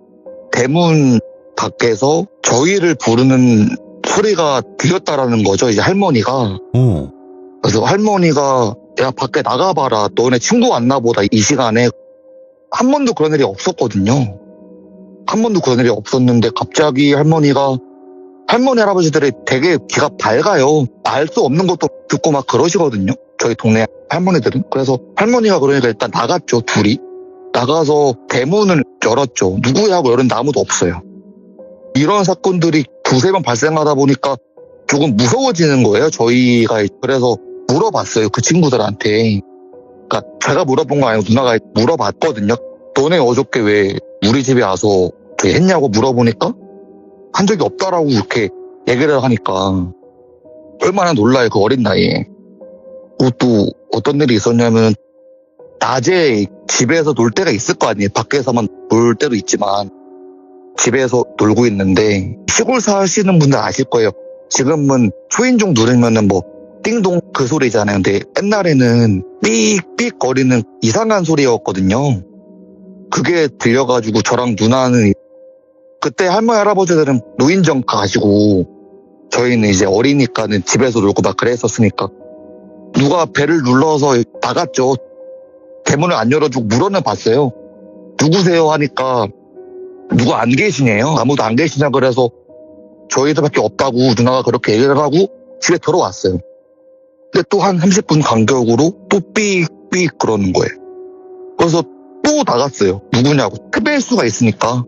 대문 밖에서 저희를 부르는 소리가 들렸다라는 거죠. 이제 할머니가. 그래서 할머니가 야 밖에 나가봐라. 너네 친구 왔나 보다. 이 시간에 한 번도 그런 일이 없었거든요. 한 번도 그런 일이 없었는데 갑자기 할머니 할아버지들이 되게 귀가 밝아요. 알 수 없는 것도 듣고 막 그러시거든요. 저희 동네 할머니들은. 그래서 할머니가 그러니까 일단 나갔죠. 둘이. 나가서 대문을 열었죠. 누구야 하고 열었는데 아무도 없어요. 이런 사건들이 두세 번 발생하다 보니까 조금 무서워지는 거예요. 저희가. 그래서 물어봤어요. 그 친구들한테. 그러니까 제가 물어본 거 아니고 누나가 물어봤거든요. 너네 어저께 왜 우리 집에 와서 저기 했냐고 물어보니까 한 적이 없다라고 이렇게 얘기를 하니까 얼마나 놀라요. 그 어린 나이에. 또 어떤 일이 있었냐면 낮에 집에서 놀 때가 있을 거 아니에요. 밖에서만 놀 때도 있지만 집에서 놀고 있는데 시골 사시는 분들 아실 거예요. 지금은 초인종 누르면은 뭐 띵동 그 소리잖아요. 근데 옛날에는 삑삑 거리는 이상한 소리였거든요. 그게 들려가지고 저랑 누나는 그때 할머니 할아버지들은 노인정 가시고 저희는 이제 어리니까는 집에서 놀고 막 그랬었으니까 누가 배를 눌러서 나갔죠. 대문을 안 열어주고 물어는 봤어요. 누구세요 하니까 누가 안 계시네요. 아무도 안 계시냐 그래서 저희들밖에 없다고 누나가 그렇게 얘기를 하고 집에 들어왔어요. 근데 또 한 30분 간격으로 또 삑삑 그러는 거예요. 그래서 또 나갔어요. 누구냐고. 택배수가 있으니까.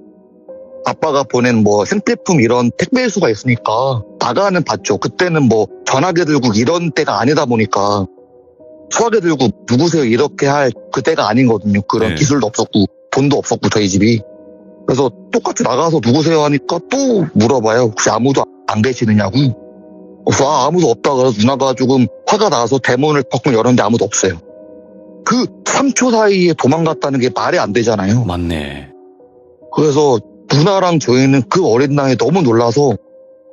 아빠가 보낸 뭐 생필품 이런 택배수가 있으니까 나가는 봤죠. 그때는 뭐 전화기 들고 이런 때가 아니다 보니까 수화기 들고 누구세요 이렇게 할 그때가 아니거든요. 그런 네. 기술도 없었고 돈도 없었고 저희 집이. 그래서 똑같이 나가서 누구세요 하니까 또 물어봐요. 혹시 아무도 안 계시느냐고. 그래서 아무도 없다 그래서 누나가 조금 화가 나서 대문을 벅 열었는데 아무도 없어요. 그 3초 사이에 도망갔다는 게 말이 안 되잖아요. 맞네. 그래서 누나랑 저희는 그 어린 나이에 너무 놀라서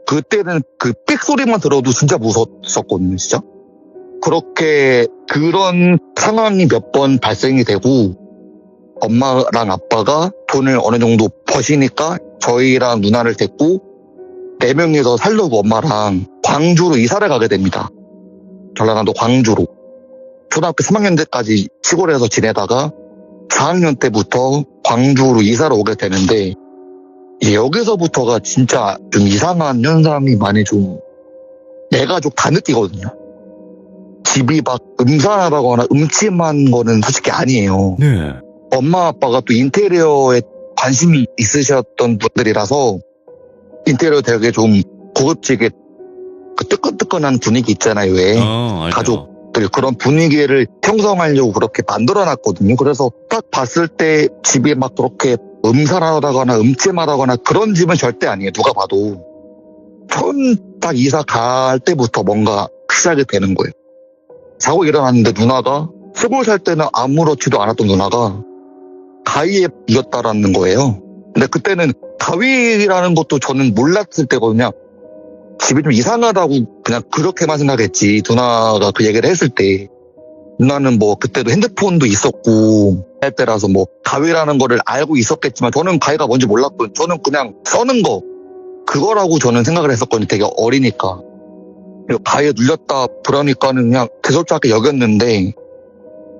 그때는 그 삑 소리만 들어도 진짜 무서웠었거든요. 진짜. 그렇게 그런 상황이 몇 번 발생이 되고 엄마랑 아빠가 돈을 어느 정도 버시니까 저희랑 누나를 데리고 4명이서 살려고 엄마랑 광주로 이사를 가게 됩니다. 전라남도 광주로. 초등학교 3학년 때까지 시골에서 지내다가 4학년 때부터 광주로 이사를 오게 되는데 이제 여기서부터가 진짜 좀 이상한 현상이 많이 좀 내 가족 다 느끼거든요. 집이 막 음산하다거나 음침한 거는 솔직히 아니에요. 네. 엄마 아빠가 또 인테리어에 관심이 있으셨던 분들이라서 인테리어 되게 좀 고급지게 그 뜨끈뜨끈한 분위기 있잖아요. 왜 알죠. 가족들 그런 분위기를 형성하려고 그렇게 만들어놨거든요. 그래서 딱 봤을 때 집이 막 그렇게 음산하다거나 음침하다거나 그런 집은 절대 아니에요. 누가 봐도. 처음 딱 이사 갈 때부터 뭔가 시작이 되는 거예요. 자고 일어났는데 누나가 시골 살 때는 아무렇지도 않았던 누나가 가위에 이겼다라는 거예요. 근데 그때는 가위라는 것도 저는 몰랐을 때거든요. 집이 좀 이상하다고 그냥 그렇게만 생각했지. 누나가 그 얘기를 했을 때 누나는 뭐 그때도 핸드폰도 있었고 할 때라서 뭐 가위라는 거를 알고 있었겠지만 저는 가위가 뭔지 몰랐고 저는 그냥 써는 거 그거라고 저는 생각을 했었거든요. 되게 어리니까. 가위에 눌렸다 그러니까는 그냥 대솔작게 여겼는데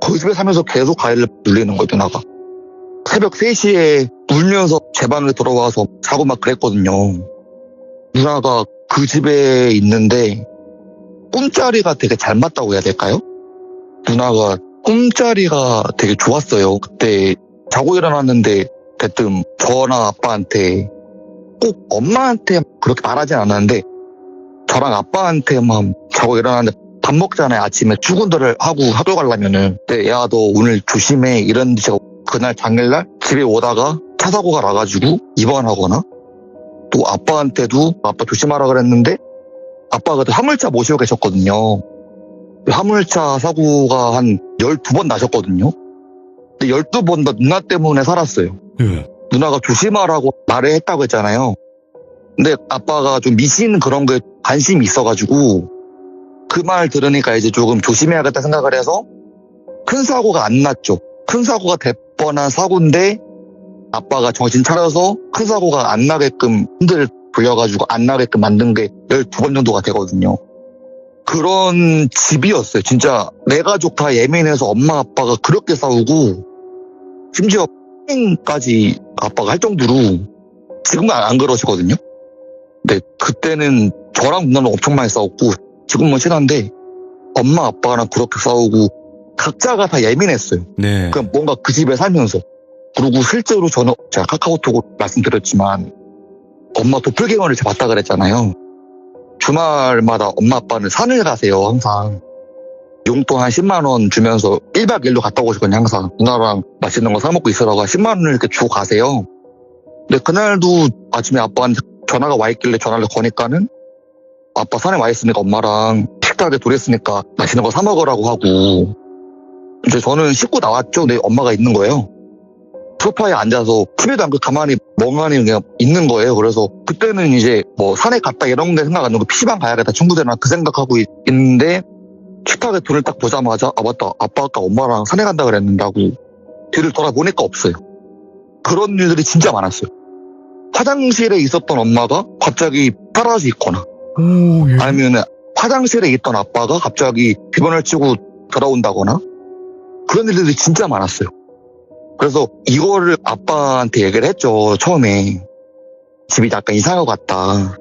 그 집에 살면서 계속 가위를 눌리는 거예요. 누나가. 새벽 3시에 울면서 제 방에 들어와서 자고 막 그랬거든요. 누나가 그 집에 있는데 꿈자리가 되게 잘 맞다고 해야 될까요? 누나가 꿈자리가 되게 좋았어요. 그때 자고 일어났는데 대뜸 저나 아빠한테 꼭 엄마한테 그렇게 말하진 않았는데 저랑 아빠한테만 자고 일어났는데 밥 먹잖아요. 아침에 출근들을 하고 학교 가려면은 야 너 오늘 조심해 이런 제가 그날 당일날 집에 오다가 차 사고가 나가지고 입원하거나 또 아빠한테도 아빠 조심하라 그랬는데 아빠가 그때 화물차 모시고 계셨거든요. 화물차 사고가 한 12번 나셨거든요. 근데 12번 다 누나 때문에 살았어요. 예. 누나가 조심하라고 말을 했다고 했잖아요. 근데 아빠가 좀 미신 그런 거에 관심이 있어가지고 그 말 들으니까 이제 조금 조심해야겠다 생각을 해서 큰 사고가 안 났죠. 큰 사고가 될 뻔한 사고인데 아빠가 정신 차려서 큰 사고가 안 나게끔 흔들 돌려가지고 안 나게끔 만든 게 12번 정도가 되거든요. 그런 집이었어요. 진짜 내 가족 다 예민해서 엄마 아빠가 그렇게 싸우고 심지어 까지 아빠가 할 정도로 지금은 안 그러시거든요. 근데 그때는 저랑 누나는 엄청 많이 싸웠고 지금은 친한데 엄마 아빠랑 그렇게 싸우고 각자가 다 예민했어요. 네. 그냥 뭔가 그 집에 살면서. 그리고 실제로 저는 제가 카카오톡으로 말씀드렸지만 엄마 도플갱어를 제가 봤다 그랬잖아요. 주말마다 엄마 아빠는 산을 가세요. 항상 용돈 한 10만 원 주면서 1박 2일로 갔다 오시거든요. 항상 누나랑 맛있는 거 사 먹고 있으라고 10만 원을 이렇게 주고 가세요. 근데 그날도 아침에 아빠한테 전화가 와 있길래 전화를 거니까는 아빠 산에 와 있으니까 엄마랑 식탁에 돌했으니까 맛있는 거 사 먹으라고 하고 이제 저는 씻고 나왔죠. 근데 엄마가 있는 거예요. 소파에 앉아서 TV도 안 끄고 가만히 멍하니 그냥 있는 거예요. 그래서 그때는 이제 뭐 산에 갔다 이런 데 생각 안 나고 PC방 가야겠다 친구들이랑 그 생각하고 있는데 식탁에 돈을 딱 보자마자 아 맞다 아빠 아까 엄마랑 산에 간다 그랬는다고 뒤를 돌아보니까 없어요. 그런 일들이 진짜 많았어요. 화장실에 있었던 엄마가 갑자기 사라져 있거나 오, 예. 아니면 화장실에 있던 아빠가 갑자기 비번을 치고 돌아온다거나 그런 일들이 진짜 많았어요. 그래서 이거를 아빠한테 얘기를 했죠. 처음에 집이 약간 이상한 것 같다.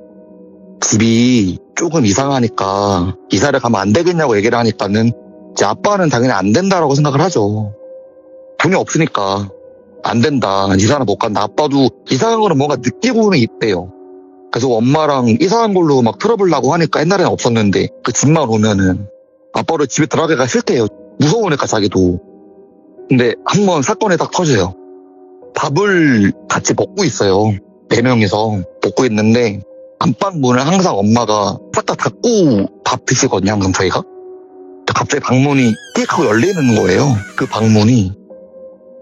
집이 조금 이상하니까 이사를 가면 안 되겠냐고 얘기를 하니까는 이제 아빠는 당연히 안 된다라고 생각을 하죠. 돈이 없으니까 안 된다. 이사는 못 간다. 아빠도 이상한 거는 뭔가 느끼고는 있대요. 그래서 엄마랑 이상한 걸로 막 트러블 나고 하니까 옛날에는 없었는데 그 집만 오면은 아빠를 집에 들어가기가 싫대요. 무서우니까 자기도. 근데 한 번 사건이 딱 터져요. 밥을 같이 먹고 있어요. 4명이서 먹고 있는데 안방 문을 항상 엄마가 싹 다 닫고 밥 드시거든요. 항상 저희가. 근데 갑자기 방문이 띡 하고 열리는 거예요. 그 방문이.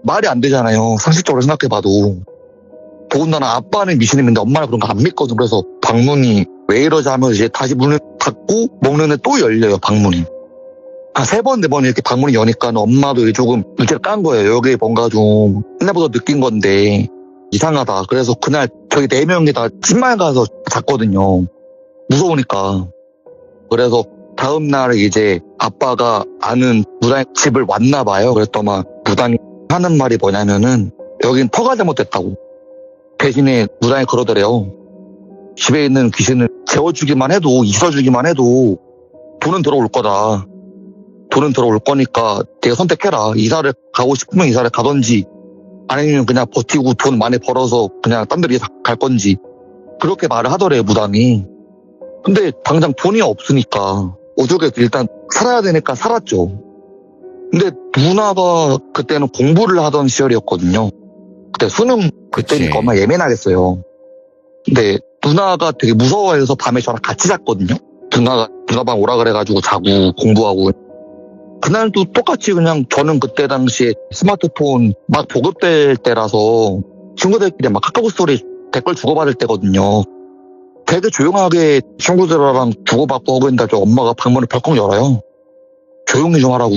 말이 안 되잖아요. 상식적으로 생각해봐도. 더군다나 아빠는 미신인데 엄마는 그런 거 안 믿거든. 그래서 방문이 왜 이러지 하면서 이제 다시 문을 닫고 먹는데 또 열려요. 방문이. 한 3번, 4번 이렇게 방문이 여니까 엄마도 조금 눈치를 깐 거예요. 여기 뭔가 좀 옛날부터 느낀 건데 이상하다. 그래서 그날 저희 4명이 다 집만 가서 잤거든요. 무서우니까. 그래서 다음날 이제 아빠가 아는 무당의 집을 왔나 봐요. 그랬더만 무당이 하는 말이 뭐냐면은 여긴 터가 잘못됐다고. 대신에 무당이 그러더래요. 집에 있는 귀신을 재워주기만 해도 있어주기만 해도 돈은 들어올 거다. 돈은 들어올 거니까 내가 선택해라. 이사를 가고 싶으면 이사를 가든지 아니면 그냥 버티고 돈 많이 벌어서 그냥 딴 데로 이사 갈 건지 그렇게 말을 하더래요. 무당이. 근데 당장 돈이 없으니까 어떻게 일단 살아야 되니까 살았죠. 근데 누나가 그때는 공부를 하던 시절이었거든요. 그때 수능 그때니까 엄마 예민하겠어요. 근데 누나가 되게 무서워해서 밤에 저랑 같이 잤거든요. 누나 방 오라 그래가지고 자고 공부하고. 그날도 똑같이 그냥 저는 그때 당시에 스마트폰 막 보급될 때라서 친구들끼리 막 카카오 스토리 댓글 주고받을 때거든요. 되게 조용하게 친구들이랑 주고받고 하고 있는데 엄마가 방문을 벌컥 열어요. 조용히 좀 하라고.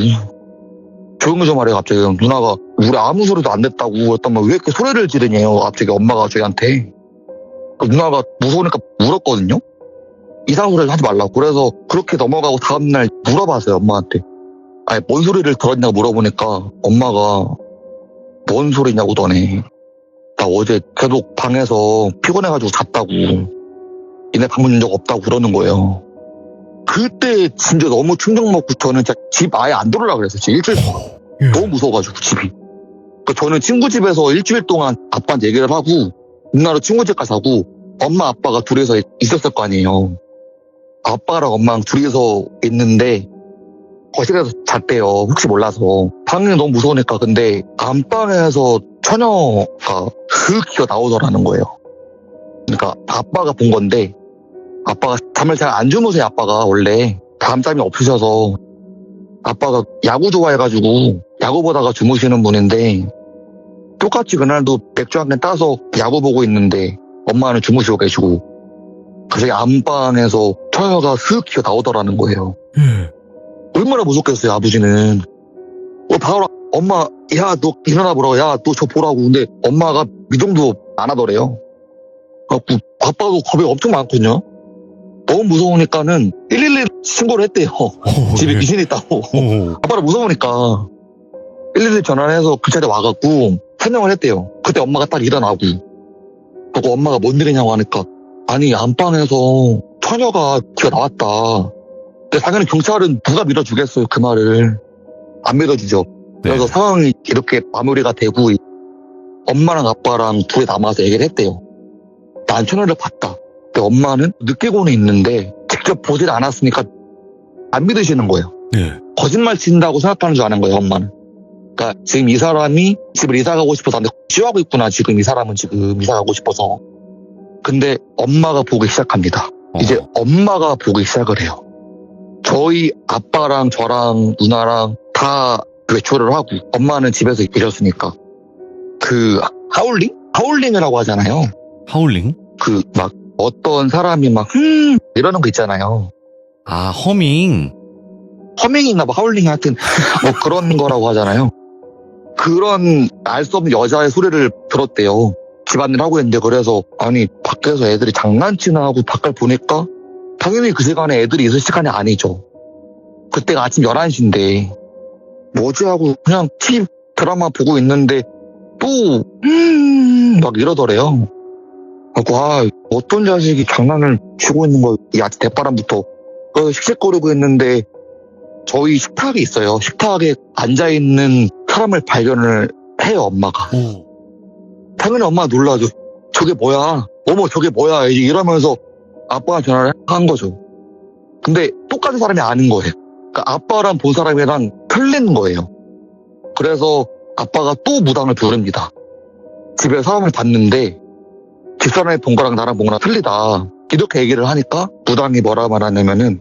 조용히 좀 하래요. 갑자기 누나가 우리 아무 소리도 안 냈다고 했더니 왜 이렇게 소리를 지르냐요. 갑자기 엄마가 저희한테. 누나가 무서우니까 울었거든요. 이상한 소리를 하지 말라고. 그래서 그렇게 넘어가고 다음날 물어봤어요. 엄마한테. 아니 뭔 소리를 들었냐고 물어보니까 엄마가 뭔 소리냐고 너네. 나 어제 계속 방에서 피곤해가지고 잤다고. 니네 방문 연 적 없다고 그러는 거예요. 그때 진짜 너무 충격 먹고 저는 진짜 집 아예 안 들어오려고 그랬어요. 진짜 일주일 동안. 너무 무서워가지고 집이. 그러니까 저는 친구 집에서 일주일 동안 아빠한테 얘기를 하고 누나로 친구 집 가서 하고 엄마 아빠가 둘이서 있었을 거 아니에요. 아빠랑 엄마랑 둘이서 있는데 거실에서 잤대요. 혹시 몰라서. 방이 너무 무서우니까. 근데 안방에서 처녀가 흑기가 나오더라는 거예요. 그러니까 아빠가 본 건데 아빠가 잠을 잘 안 주무세요. 아빠가 원래 밤잠이 없으셔서 아빠가 야구 좋아해가지고 야구 보다가 주무시는 분인데 똑같이 그날도 맥주 한 캔 따서 야구 보고 있는데 엄마는 주무시고 계시고 갑자기 안방에서 처녀가 슥 기어 나오더라는 거예요. 얼마나 무섭겠어요, 아버지는. 바로 엄마, 야, 너 일어나 보라고, 야, 너 저 보라고. 근데 엄마가 미동도 안 하더래요. 그래갖고 아빠도 겁이 엄청 많거든요. 너무 무서우니까는 112 신고를 했대요. 집에 귀신이 있다고. 아빠가 무서우니까 112 전화를 해서 그 자리에 와갖고 설명을 했대요. 그때 엄마가 딱 일어나고. 그리고 엄마가 뭔 일이냐고 하니까 아니 안방에서 처녀가 기어 나왔다. 근데 당연히 경찰은 누가 믿어주겠어요, 그 말을. 안 믿어주죠. 그래서 상황이 이렇게 마무리가 되고 엄마랑 아빠랑 둘이 남아서 얘기를 했대요. 난 처녀를 봤다. 근데 엄마는 느끼고는 있는데 직접 보질 않았으니까 안 믿으시는 거예요. 거짓말 친다고 생각하는 줄 아는 거예요, 엄마는. 그러니까 지금 이 사람이 집을 이사 가고 싶어서 근데 쉬어하고 있구나, 지금 이 사람은 지금 이사 가고 싶어서. 근데 엄마가 보기 시작합니다. 이제 엄마가 보기 시작을 해요. 저희 아빠랑 저랑 누나랑 다 외출을 하고 엄마는 집에서 계셨으니까 그 하울링이라고 하잖아요. 하울링? 그 막 어떤 사람이 막 이러는 거 있잖아요. 아, 허밍. 허밍인가 뭐 하울링 하여튼 뭐 그런 거라고 하잖아요. 그런 알 수 없는 여자의 소리를 들었대요. 집안일 하고 있는데. 그래서 아니 밖에서 애들이 장난치나 하고 밖을 보니까 당연히 그 시간에 애들이 있을 시간이 아니죠. 그때가 아침 11시인데 뭐지 하고 그냥 TV 드라마 보고 있는데 또 막 이러더래요. 그래서 어떤 자식이 장난을 치고 있는 거야, 이 아침 대바람부터. 그래서 씩씩거리고 있는데 저희 식탁이 있어요. 식탁에 앉아있는 사람을 발견을 해요, 엄마가. 당연히 엄마가 놀라죠. 저게 뭐야? 어머, 저게 뭐야? 이러면서 아빠가 전화를 한 거죠. 근데 똑같은 사람이 아닌 거예요. 그러니까 아빠랑 본 사람이랑 틀린 거예요. 그래서 아빠가 또 무당을 부릅니다. 집에 사람을 봤는데 집사람이 본 거랑 나랑 본 거랑 틀리다. 이렇게 얘기를 하니까 무당이 뭐라 말하냐면은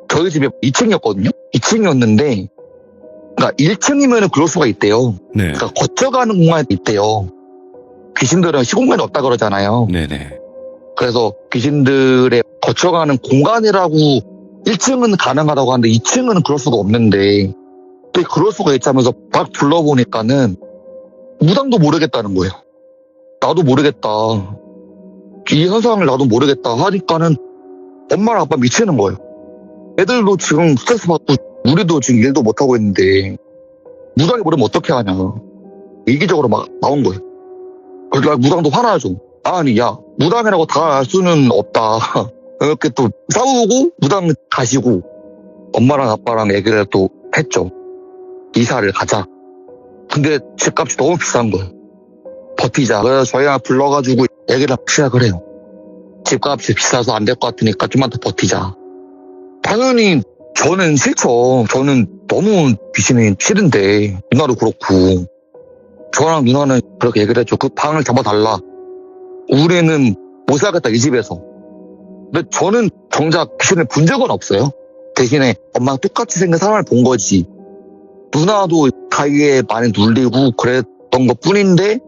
저희 집에 2층이었거든요. 2층이었는데 그러니까 1층이면은 그럴 수가 있대요. 네. 그러니까 거쳐가는 공간이 있대요. 귀신들은 시공간이 없다 그러잖아요. 네네. 그래서 귀신들의 거쳐가는 공간이라고 1층은 가능하다고 하는데 2층은 그럴 수가 없는데 또 그럴 수가 있자면서 막 둘러보니까는 무당도 모르겠다는 거예요. 나도 모르겠다. 이 현상을 나도 모르겠다 하니까는 엄마랑 아빠 미치는 거예요. 애들도 지금 스트레스 받고 우리도 지금 일도 못하고 있는데 무당이 모르면 어떻게 하냐. 이기적으로 막 나온 거예요. 그래서 무당도 화나죠. 아니 야 무당이라고 다 알 수는 없다. 이렇게 또 싸우고 무당 가시고 엄마랑 아빠랑 얘기를 또 했죠. 이사를 가자. 근데 집값이 너무 비싼 거예요. 버티자. 그래서 저희가 불러가지고 얘기를 시작을 해요. 집값이 비싸서 안 될 것 같으니까 좀만 더 버티자. 당연히 저는 싫죠. 저는 너무 귀신이 싫은데 누나도 그렇고 저랑 누나는 그렇게 얘기를 했죠. 그 방을 잡아달라. 우리는 못 살겠다 이 집에서. 근데 저는 정작 귀신을 본 적은 없어요. 대신에 엄마랑 똑같이 생긴 사람을 본 거지. 누나도 가위에 많이 눌리고 그랬던 것 뿐인데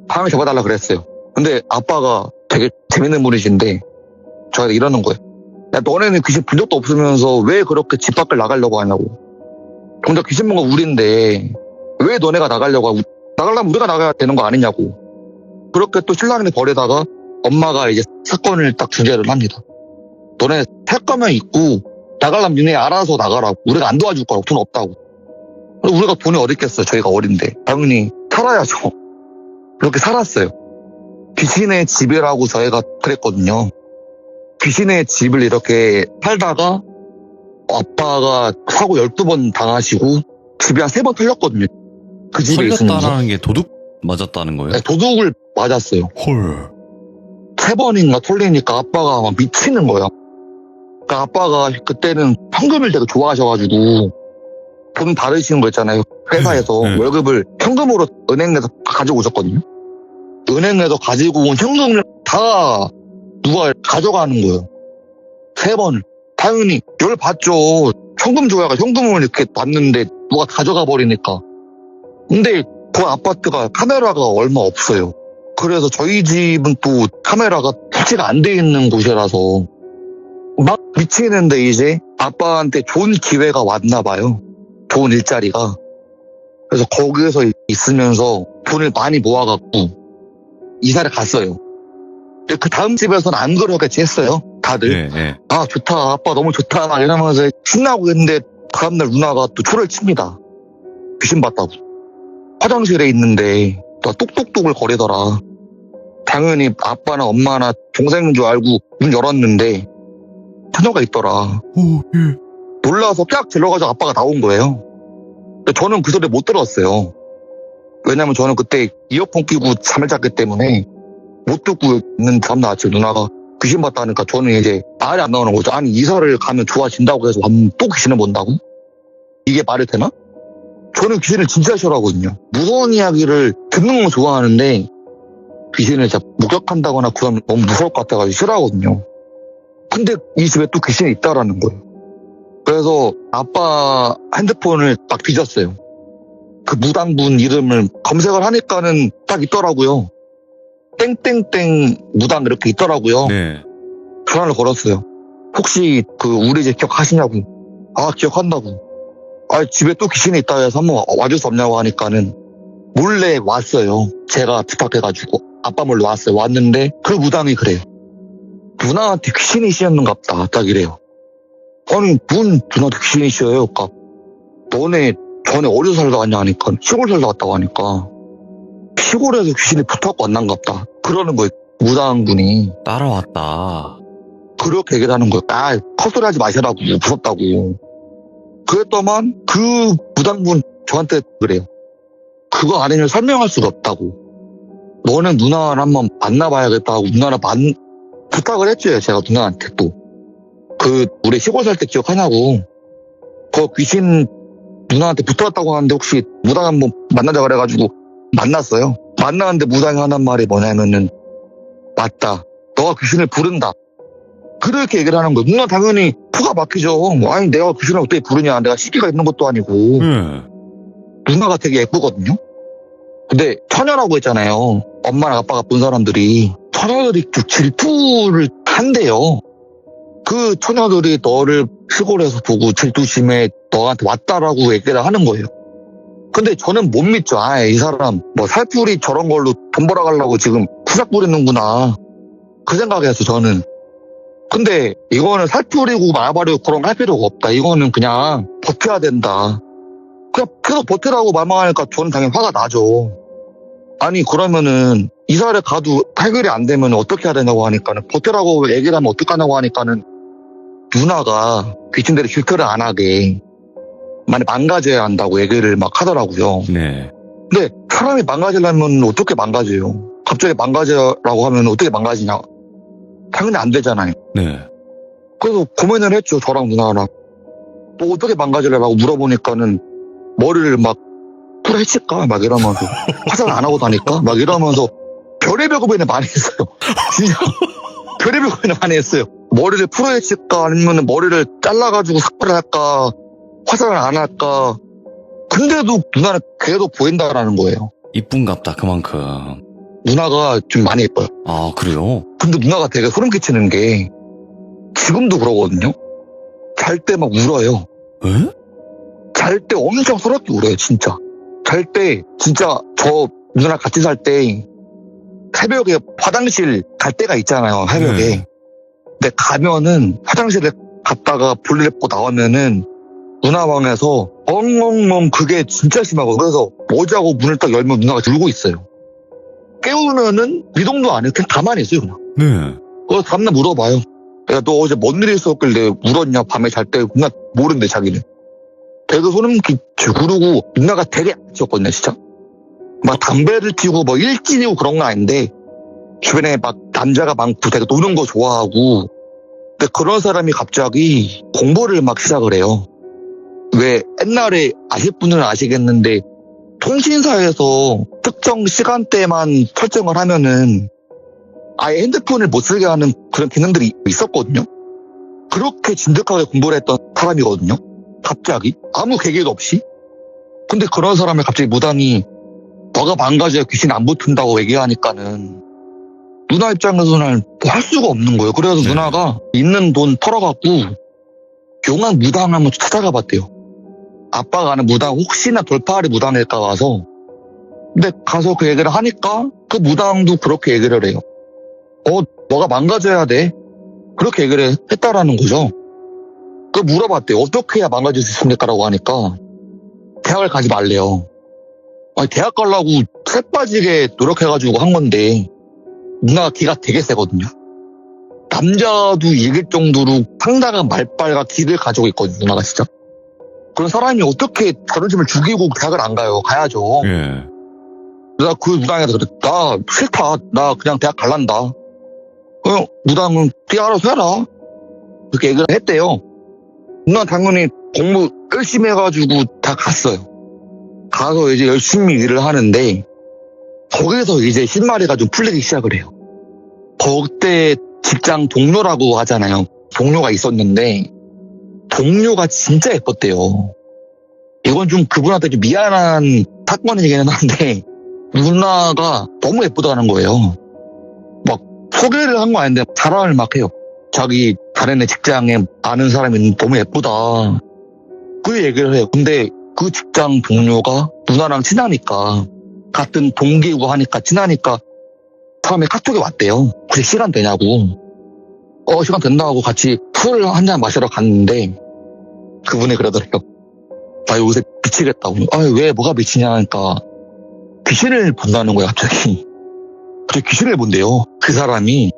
방을 잡아달라 그랬어요. 근데 아빠가 되게 재밌는 분이신데 저한테 이러는 거예요. 야 너네는 귀신 본 적도 없으면서 왜 그렇게 집 밖을 나가려고 하냐고. 정작 귀신 본 거 우린데 왜 너네가 나가려고 하고. 나가려면 우리가 나가야 되는 거 아니냐고. 그렇게 또 신랑이 버리다가 엄마가 이제 사건을 딱 중재를 합니다. 너네 살 거면 있고 나가려면 니네 알아서 나가라고. 우리가 안 도와줄 거라고. 돈 없다고. 우리가 돈이 어디 있겠어요. 저희가 어린데. 당연히 살아야죠. 그렇게 살았어요. 귀신의 집이라고 저희가 그랬거든요. 귀신의 집을 이렇게 살다가 아빠가 사고 12번 당하시고 집이 한 3번 털렸거든요. 그 집에 있으면서. 털렸다라는 게 도둑 맞았다는 거예요? 네, 도둑을 맞았어요. 헐. 3번인가 털리니까 아빠가 막 미치는 거예요. 그러니까 아빠가 그때는 현금을 되게 좋아하셔가지고 돈 받으시는 거 있잖아요. 회사에서 네. 월급을 현금으로 은행에서 가지고 오셨거든요. 은행에서 가지고 온 현금을 다 누가 가져가는 거예요. 3번을. 당연히 열받죠. 현금 줘야가 현금을 이렇게 받는데 누가 가져가 버리니까. 근데 그 아파트가 카메라가 얼마 없어요. 그래서 저희 집은 또 카메라가 설치가 안 돼 있는 곳이라서 막 미치는데 이제 아빠한테 좋은 기회가 왔나 봐요. 좋은 일자리가. 그래서 거기에서 있으면서 돈을 많이 모아갖고 이사를 갔어요. 근데 그 다음 집에서는 안 그러겠지 했어요. 다들. 네. 아 좋다 아빠 너무 좋다 막 이러면서 신나고 했는데 다음날 누나가 또 초를 칩니다. 귀신 봤다고. 화장실에 있는데 또 똑똑똑을 거리더라. 당연히 아빠나 엄마나 동생인 줄 알고 문 열었는데 처녀가 있더라. 놀라서 깍 질러가지고 아빠가 나온 거예요. 근데 저는 그 소리 못 들었어요. 왜냐면 저는 그때 이어폰 끼고 잠을 잤기 때문에 못 듣고 있는 다음날 아침에 누나가 귀신 봤다니까 저는 이제 말이 안 나오는 거죠. 아니 이사를 가면 좋아진다고 해서 또 귀신을 본다고? 이게 말이 되나? 저는 귀신을 진짜 싫어하거든요. 무서운 이야기를 듣는 건 좋아하는데 귀신을 진짜 목격한다거나 그러면 너무 무서울 것 같아가지고 싫어하거든요. 근데 이 집에 또 귀신이 있다라는 거예요. 그래서 아빠 핸드폰을 막 뒤졌어요. 그 무당분 이름을 검색을 하니까는 딱 있더라고요. 땡땡땡 무당 이렇게 있더라고요. 네. 전화를 걸었어요. 혹시 그 우리 집 기억하시냐고. 아 기억한다고. 아 집에 또 귀신이 있다 해서 한번 와줄 수 없냐고 하니까는 몰래 왔어요. 제가 부탁해가지고 아빠 몰래 왔어요. 왔는데 그 무당이 그래요. 누나한테 귀신이 씌었는갑다. 딱 이래요. 아니 뭔 누나한테 귀신이 씌어요? 그러니까 너네 전에 어디서 살다 왔냐 하니까 시골 살다 왔다고 하니까 시골에서 귀신이 붙었고 왔난갑다. 그러는 거예요. 무당분이. 따라왔다. 그렇게 얘기를 하는 거예요. 아 헛소리 하지 마시라고 무섭다고. 그랬더만 그 무당분 저한테 그래요. 그거 아니면 설명할 수가 없다고. 너는 누나를 한번 만나봐야겠다고 누나를 부탁을 했죠. 제가 누나한테 또. 그 우리 시골 살 때 기억하냐고. 그 귀신 누나한테 붙어왔다고 하는데 혹시 무당 한번 만나자 그래가지고 만났어요. 만나는데 무당이 하는 말이 뭐냐면은 맞다. 너가 귀신을 부른다. 그렇게 얘기를 하는 거예요. 누나 당연히 푸가 막히죠. 아니 내가 귀신을 어떻게 부르냐. 내가 시기가 있는 것도 아니고. 누나가 되게 예쁘거든요. 근데 처녀라고 했잖아요. 엄마랑 아빠가 본 사람들이. 처녀들이 좀 질투를 한대요. 그 처녀들이 너를 시골에서 보고 질투심에 너한테 왔다라고 얘기를 하는 거예요. 근데 저는 못 믿죠. 아, 이 사람 뭐 살풀이 저런 걸로 돈 벌어가려고 지금 푸작 부리는구나. 그 생각에서 저는. 근데 이거는 살풀이고 말아버리고 그런 거 할 필요가 없다. 이거는 그냥 버텨야 된다. 그냥 계속 버티라고 말만 하니까 저는 당연히 화가 나죠. 아니 그러면은 이사를 가도 해결이 안 되면 어떻게 해야 되냐고 하니까는 버티라고 얘기를 하면 어떡하냐고 하니까는 누나가 귀신들이 질투를 안 하게 많이 망가져야 한다고 얘기를 막 하더라고요. 네. 근데 사람이 망가지려면 어떻게 망가져요? 갑자기 망가져라고 하면 어떻게 망가지냐? 당연히 안 되잖아요. 네. 그래서 고민을 했죠. 저랑 누나랑. 또 어떻게 망가지려고 물어보니까는 머리를 막 풀어헤칠까? 막 이러면서 화장을 안 하고 다닐까? 막 이러면서 별의별 고민을 많이 했어요. 진짜 별의별 고민을 많이 했어요. 머리를 풀어헤칠까? 아니면 머리를 잘라가지고 삭발을 할까? 화장을 안 할까? 근데도 누나는 그래도 보인다라는 거예요. 이쁜갑다 그만큼. 누나가 좀 많이 예뻐요. 아 그래요? 근데 누나가 되게 소름 끼치는 게 지금도 그러거든요. 잘 때 막 울어요. 에? 잘 때 엄청 서럽게 울어요. 진짜. 잘 때 진짜 저 누나랑 같이 살 때 새벽에 화장실 갈 때가 있잖아요. 새벽에. 근데 가면은 화장실에 갔다가 볼일 입고 나오면은 누나 방에서 엉엉엉 그게 진짜 심하고 그래서 뭐자고 문을 딱 열면 누나가 울고 있어요. 깨우면은 미동도 안 해요. 그냥 가만히 있어요. 그냥. 네. 그래서 다음날 물어봐요. 야, 너 어제 뭔 일이 있었길래 울었냐? 밤에 잘 때. 누나 모른대 자기는. 되게 소름 끼치고 그러고 누나가 되게 약했거든요. 진짜. 막 담배를 피우고 뭐 일진이고 그런 건 아닌데 주변에 막 남자가 많고 되게 노는 거 좋아하고 근데 그런 사람이 갑자기 공부를 막 시작을 해요. 왜 옛날에 아실 분들은 아시겠는데 통신사에서 특정 시간대만 설정을 하면은 아예 핸드폰을 못 쓰게 하는 그런 기능들이 있었거든요. 그렇게 진득하게 공부를 했던 사람이거든요. 갑자기 아무 계기도 없이. 근데 그런 사람을 갑자기 무당이 너가 망가져야 귀신 안 붙은다고 얘기하니까는 누나 입장에서는 뭐 할 수가 없는 거예요. 그래서 네. 누나가 있는 돈 털어갖고 용한 무당 한번 찾아가 봤대요. 아빠가 아는 무당 혹시나 돌파리 무당일까 봐서. 근데 가서 그 얘기를 하니까 그 무당도 그렇게 얘기를 해요. 너가 망가져야 돼. 그렇게 얘기를 했다라는 거죠. 그 물어봤대요. 어떻게 해야 망가질 수 있습니까라고 하니까 대학을 가지 말래요. 아니, 대학 가려고 살 빠지게 노력해가지고 한 건데 누나가 기가 되게 세거든요. 남자도 이길 정도로 상당한 말빨과 기를 가지고 있거든요. 누나가 진짜. 그런 사람이 어떻게 자존심을 죽이고 대학을 안 가요. 가야죠. 예. 내가 그 무당한테 그래. 나 싫다. 나 그냥 대학 갈란다. 무당은 네가 알아서 해라. 그렇게 얘기를 했대요. 누나 당연히 공부 열심히 해가지고 다 갔어요. 가서 이제 열심히 일을 하는데 거기서 이제 실마리가 좀 풀리기 시작을 해요. 그때 직장 동료라고 하잖아요. 동료가 있었는데 동료가 진짜 예뻤대요. 이건 좀 그분한테 좀 미안한 사건이기는 한데 누나가 너무 예쁘다는 거예요. 막 소개를 한 거 아닌데 자랑을 막 해요. 자기 다른 애 직장에 아는 사람이 너무 예쁘다. 그 얘기를 해요. 근데 그 직장 동료가 누나랑 친하니까 같은 동기고 하니까 친하니까 처음에 카톡이 왔대요. 혹시 시간 되냐고. 시간 된다고 같이 술 한잔 마시러 갔는데 그분이 그러더래요. 나 요새 미치겠다고. 왜 뭐가 미치냐 하니까 귀신을 본다는 거야 갑자기. 갑자기 귀신을 본대요. 그 사람이.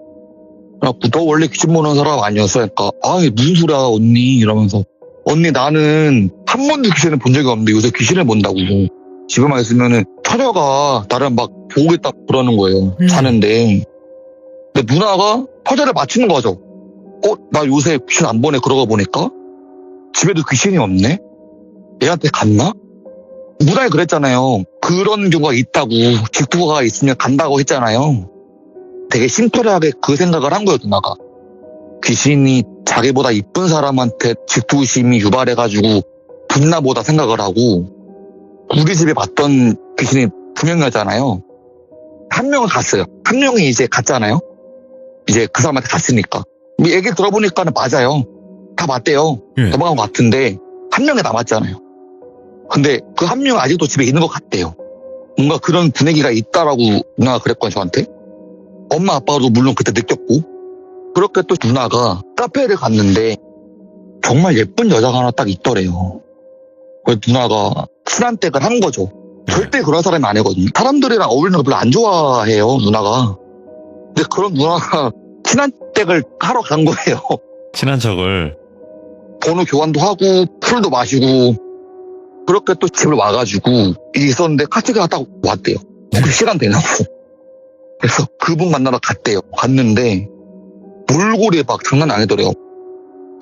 너 원래 귀신 보는 사람 아니었어? 그러니까 무슨 소리야 언니 이러면서 언니 나는 한 번도 귀신을 본 적이 없는데 요새 귀신을 본다고. 집에만 있으면은 처녀가 나를 막 보고 있다 그러는 거예요. 자는데. 근데 누나가 퍼즐을 맞추는 거죠. 나 요새 귀신 안 보네 그러고 보니까 집에도 귀신이 없네? 얘한테 갔나? 무당이 그랬잖아요. 그런 경우가 있다고. 직구가 있으면 간다고 했잖아요. 되게 심플하게 그 생각을 한 거예요, 누나가. 귀신이 자기보다 이쁜 사람한테 질투심이 유발해가지고 붙나 보다 생각을 하고 우리 집에 봤던 귀신이 2명이었잖아요. 한 명은 갔어요. 한 명이 이제 갔잖아요. 이제 그 사람한테 갔으니까. 얘기 들어보니까는 맞아요. 다 맞대요. 예. 넘어간 것 같은데 한 명이 남았잖아요. 근데 그 한 명은 아직도 집에 있는 것 같대요. 뭔가 그런 분위기가 있다라고 누나가 그랬거든요, 저한테. 엄마 아빠도 물론 그때 느꼈고 그렇게 또 누나가 카페를 갔는데 정말 예쁜 여자가 하나 딱 있더래요. 그래서 누나가 친한택을 한 거죠. 절대 그런 사람이 아니거든요. 사람들이랑 어울리는 거 별로 안 좋아해요, 누나가. 근데 그런 누나가 친한택을 하러 간 거예요. 친한 척을. 번호 교환도 하고 술도 마시고 그렇게 또 집을 와가지고 있었는데 카트가 딱 왔대요. 혹시 시간 되냐고. 그래서 그분 만나러 갔대요. 갔는데 몰골이 막 장난 아니더래요.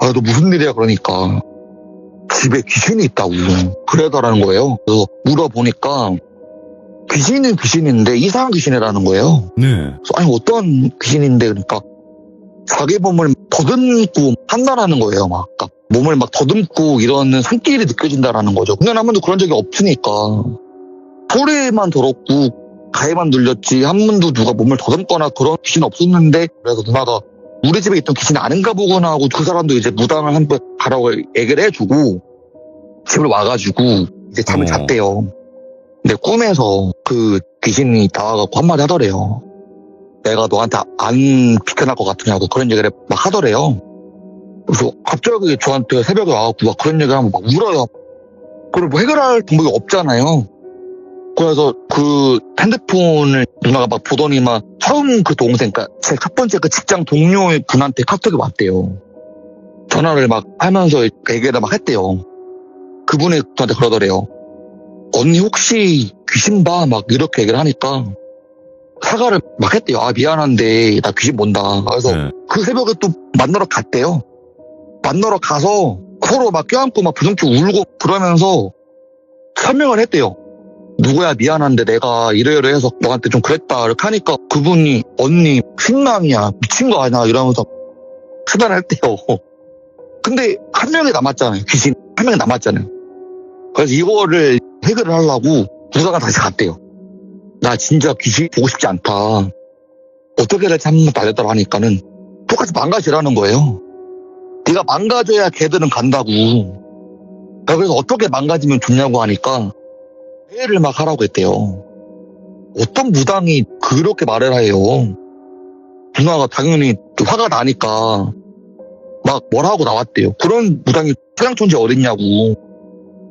너 무슨 일이야 그러니까 집에 귀신이 있다고 그러더라는 거예요. 그래서 물어보니까 귀신은 귀신인데 이상한 귀신이라는 거예요. 네. 그래서 어떤 귀신인데 그러니까 자기 몸을 더듬고 한다라는 거예요. 막 그러니까 몸을 막 더듬고 이러는 손길이 느껴진다라는 거죠. 근데 한 번도 그런 적이 없으니까 소리만 들었고 가해만 눌렸지 한 번도 누가 몸을 더듬거나 그런 귀신 없었는데 그래서 누나가 우리 집에 있던 귀신이 아닌가 보구나 하고 그 사람도 이제 무당을 한번 가라고 얘기를 해주고 집을 와가지고 이제 잠을 잤대요. 근데 꿈에서 그 귀신이 나와갖고 한마디 하더래요. 내가 너한테 안 비켜날 것 같으냐고 그런 얘기를 막 하더래요. 그래서 갑자기 저한테 새벽에 와갖고 막 그런 얘기를 하면 막 울어요. 그걸 뭐 해결할 방법이 없잖아요. 그래서 그 핸드폰을 누나가 막 보더니만 처음 그 동생, 그러니까 제 첫 번째 그 직장 동료 분한테 카톡이 왔대요. 전화를 막 하면서 얘기를 막 했대요. 그분이 저한테 그러더래요. 언니 혹시 귀신 봐? 막 이렇게 얘기를 하니까 사과를 막 했대요. 미안한데 나 귀신 본다. 그래서 네. 그 새벽에 또 만나러 갔대요. 만나러 가서 서로 막 껴안고 막 부둥켜 울고 그러면서 설명을 했대요. 누구야 미안한데 내가 이러이러해서 너한테 좀 그랬다 이렇게 하니까 그분이 언니 신남이야 미친 거 아니야 이러면서 수단을 했대요. 근데 한 명이 남았잖아요. 귀신 한 명이 남았잖아요. 그래서 이거를 해결을 하려고 누나가 다시 갔대요. 나 진짜 귀신 보고 싶지 않다. 어떻게 해야 될지 한번 알려달라 하니까는 똑같이 망가지라는 거예요. 네가 망가져야 걔들은 간다고. 그래서 어떻게 망가지면 좋냐고 하니까 회의를 막 하라고 했대요. 어떤 무당이 그렇게 말을 해요. 누나가 당연히 화가 나니까 막 뭐라고 나왔대요. 그런 무당이 태양천지 어딨냐고.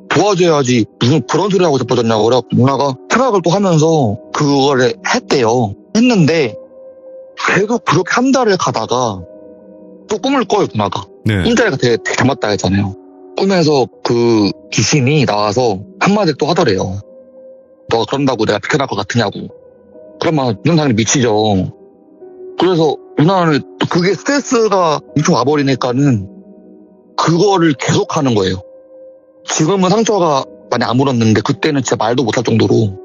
도와줘야지 무슨 그런 소리 하고 자빠졌냐고. 그래서 누나가 생각을 또 하면서 그거를 했대요. 했는데 계속 그렇게 한 달을 가다가 또 꿈을 꿔요, 누나가. 네. 꿈자리가 되게 닮았다 했잖아요. 꿈에서 그 귀신이 나와서 한마디 또 하더래요. 너가 그런다고 내가 비켜날 것 같으냐고. 그러면 누나 당연히 미치죠. 그래서 누나는 그게 스트레스가 엄청 와버리니까는 그거를 계속 하는 거예요. 지금은 상처가 많이 아물었는데 그때는 진짜 말도 못할 정도로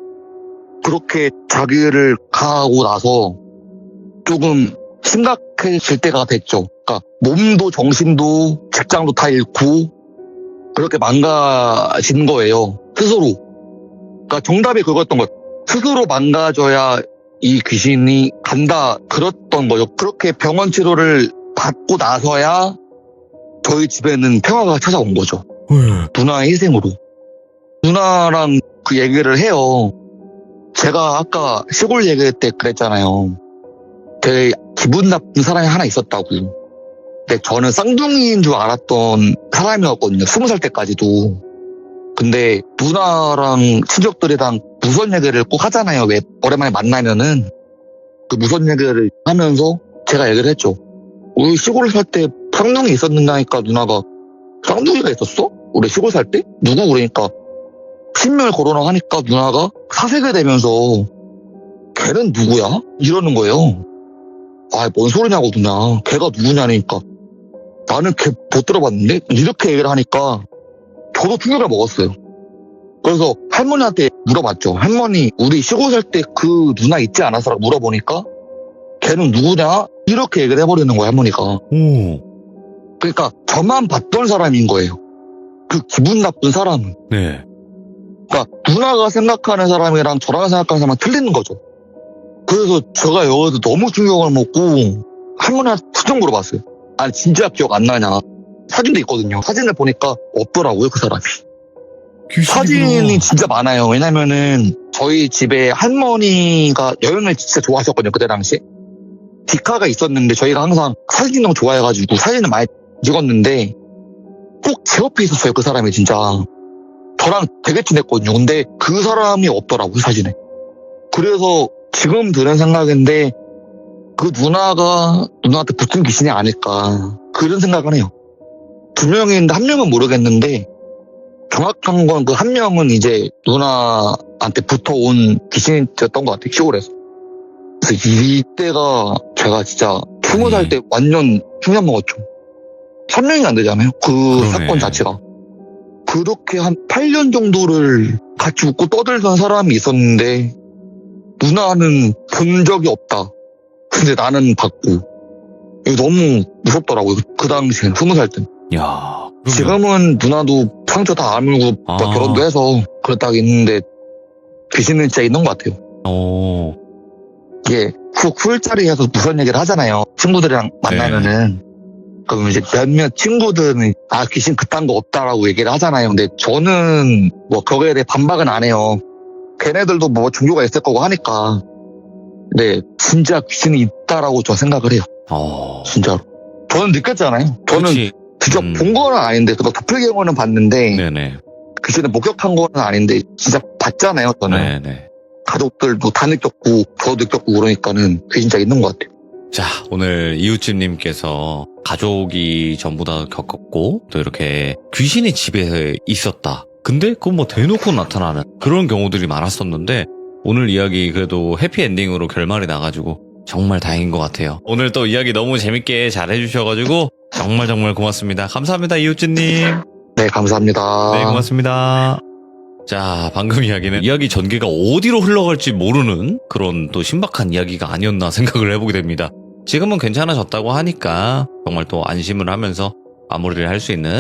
그렇게 자기를 가하고 나서 조금 심각해질 때가 됐죠. 그러니까 몸도 정신도 직장도 다 잃고 그렇게 망가진 거예요. 스스로. 그러니까 정답이 그거였던 거예요. 스스로 망가져야 이 귀신이 간다 그랬던 거죠. 그렇게 병원 치료를 받고 나서야 저희 집에는 평화가 찾아온 거죠. 누나의 희생으로. 누나랑 그 얘기를 해요. 제가 아까 시골 얘기할 때 그랬잖아요. 되게 기분 나쁜 사람이 하나 있었다고. 근데 저는 쌍둥이인 줄 알았던 사람이었거든요. 20살 때까지도. 근데 누나랑 친척들이랑 무선 얘기를 꼭 하잖아요. 왜 오랜만에 만나면은 그 무선 얘기를 하면서 제가 얘기를 했죠. 우리 시골 살 때 쌍둥이 있었는다니까. 누나가 쌍둥이가 있었어? 우리 시골 살 때? 누구? 그러니까 신명을 거론을 하니까 누나가 사색을 되면서 걔는 누구야? 이러는 거예요. 아, 뭔 소리냐고 누나. 걔가 누구냐니까. 나는 걔 못 들어봤는데? 이렇게 얘기를 하니까 저도 충격을 먹었어요. 그래서 할머니한테 물어봤죠. 할머니, 우리 시골 살 때 그 누나 있지 않았어라고 물어보니까 걔는 누구냐? 이렇게 얘기를 해버리는 거예요, 할머니가. 오. 그러니까 저만 봤던 사람인 거예요. 그 기분 나쁜 사람은. 네. 그러니까 누나가 생각하는 사람이랑 저랑 생각하는 사람은 틀리는 거죠. 그래서 제가 여기서 너무 충격을 먹고 할머니한테 수정 물어봤어요. 아니 진짜 기억 안 나냐. 사진도 있거든요. 사진을 보니까 없더라고요, 그 사람이. 사진이 진짜 많아요. 왜냐면은 저희 집에 할머니가 여행을 진짜 좋아하셨거든요, 그때 당시에. 디카가 있었는데 저희가 항상 사진 찍는 거 좋아해가지고 사진을 많이 찍었는데 꼭 제 옆에 있었어요, 그 사람이 진짜. 저랑 되게 친했거든요. 근데 그 사람이 없더라고요, 사진에. 그래서 지금 드는 생각인데 그 누나가 누나한테 붙은 귀신이 아닐까 그런 생각은 해요. 2명이 있는데 1명은 모르겠는데 정확한 건 그 1명은 이제 누나한테 붙어온 귀신이었던 것 같아요, 시골에서. 그래서 이때가 제가 진짜 20살 때 완전 충격 먹었죠. 3년이 안 되잖아요, 그 그러네. 사건 자체가. 그렇게 한 8년 정도를 같이 웃고 떠들던 사람이 있었는데 누나는 본 적이 없다. 근데 나는 봤고. 이거 너무 무섭더라고요. 그 당시엔 20살 때. 야. 지금은 누나도 상처 다 아물고 아. 결혼도 해서 그렇다고 있는데 귀신은 진짜 있는 것 같아요. 오. 이게 술자리에서 무슨 얘기를 하잖아요. 친구들이랑 만나면은. 그럼 이제 몇몇 친구들은 아 귀신 그딴 거 없다라고 얘기를 하잖아요. 근데 저는 뭐 거기에 대해 반박은 안 해요. 걔네들도 뭐 종교가 있을 거고 하니까. 네, 진짜 귀신이 있다라고 저 생각을 해요. 진짜로. 저는 느꼈잖아요. 저는 그렇지. 직접 본 건 아닌데, 그래도 도플갱어는 봤는데, 네네. 귀신을 목격한 건 아닌데, 진짜 봤잖아요, 저는. 네네. 가족들도 다 느꼈고, 저도 느꼈고 그러니까는 그게 진짜 있는 것 같아요. 자, 오늘 이웃집님께서 가족이 전부 다 겪었고, 또 이렇게 귀신이 집에 있었다. 근데 그건 뭐 대놓고 나타나는 그런 경우들이 많았었는데, 오늘 이야기 그래도 해피엔딩으로 결말이 나가지고 정말 다행인 것 같아요. 오늘 또 이야기 너무 재밌게 잘 해주셔가지고 정말 고맙습니다. 감사합니다, 이웃집님. 네, 감사합니다. 네, 고맙습니다. 자, 방금 이야기는 이야기 전개가 어디로 흘러갈지 모르는 그런 또 신박한 이야기가 아니었나 생각을 해보게 됩니다. 지금은 괜찮아졌다고 하니까 정말 또 안심을 하면서 마무리를 할 수 있는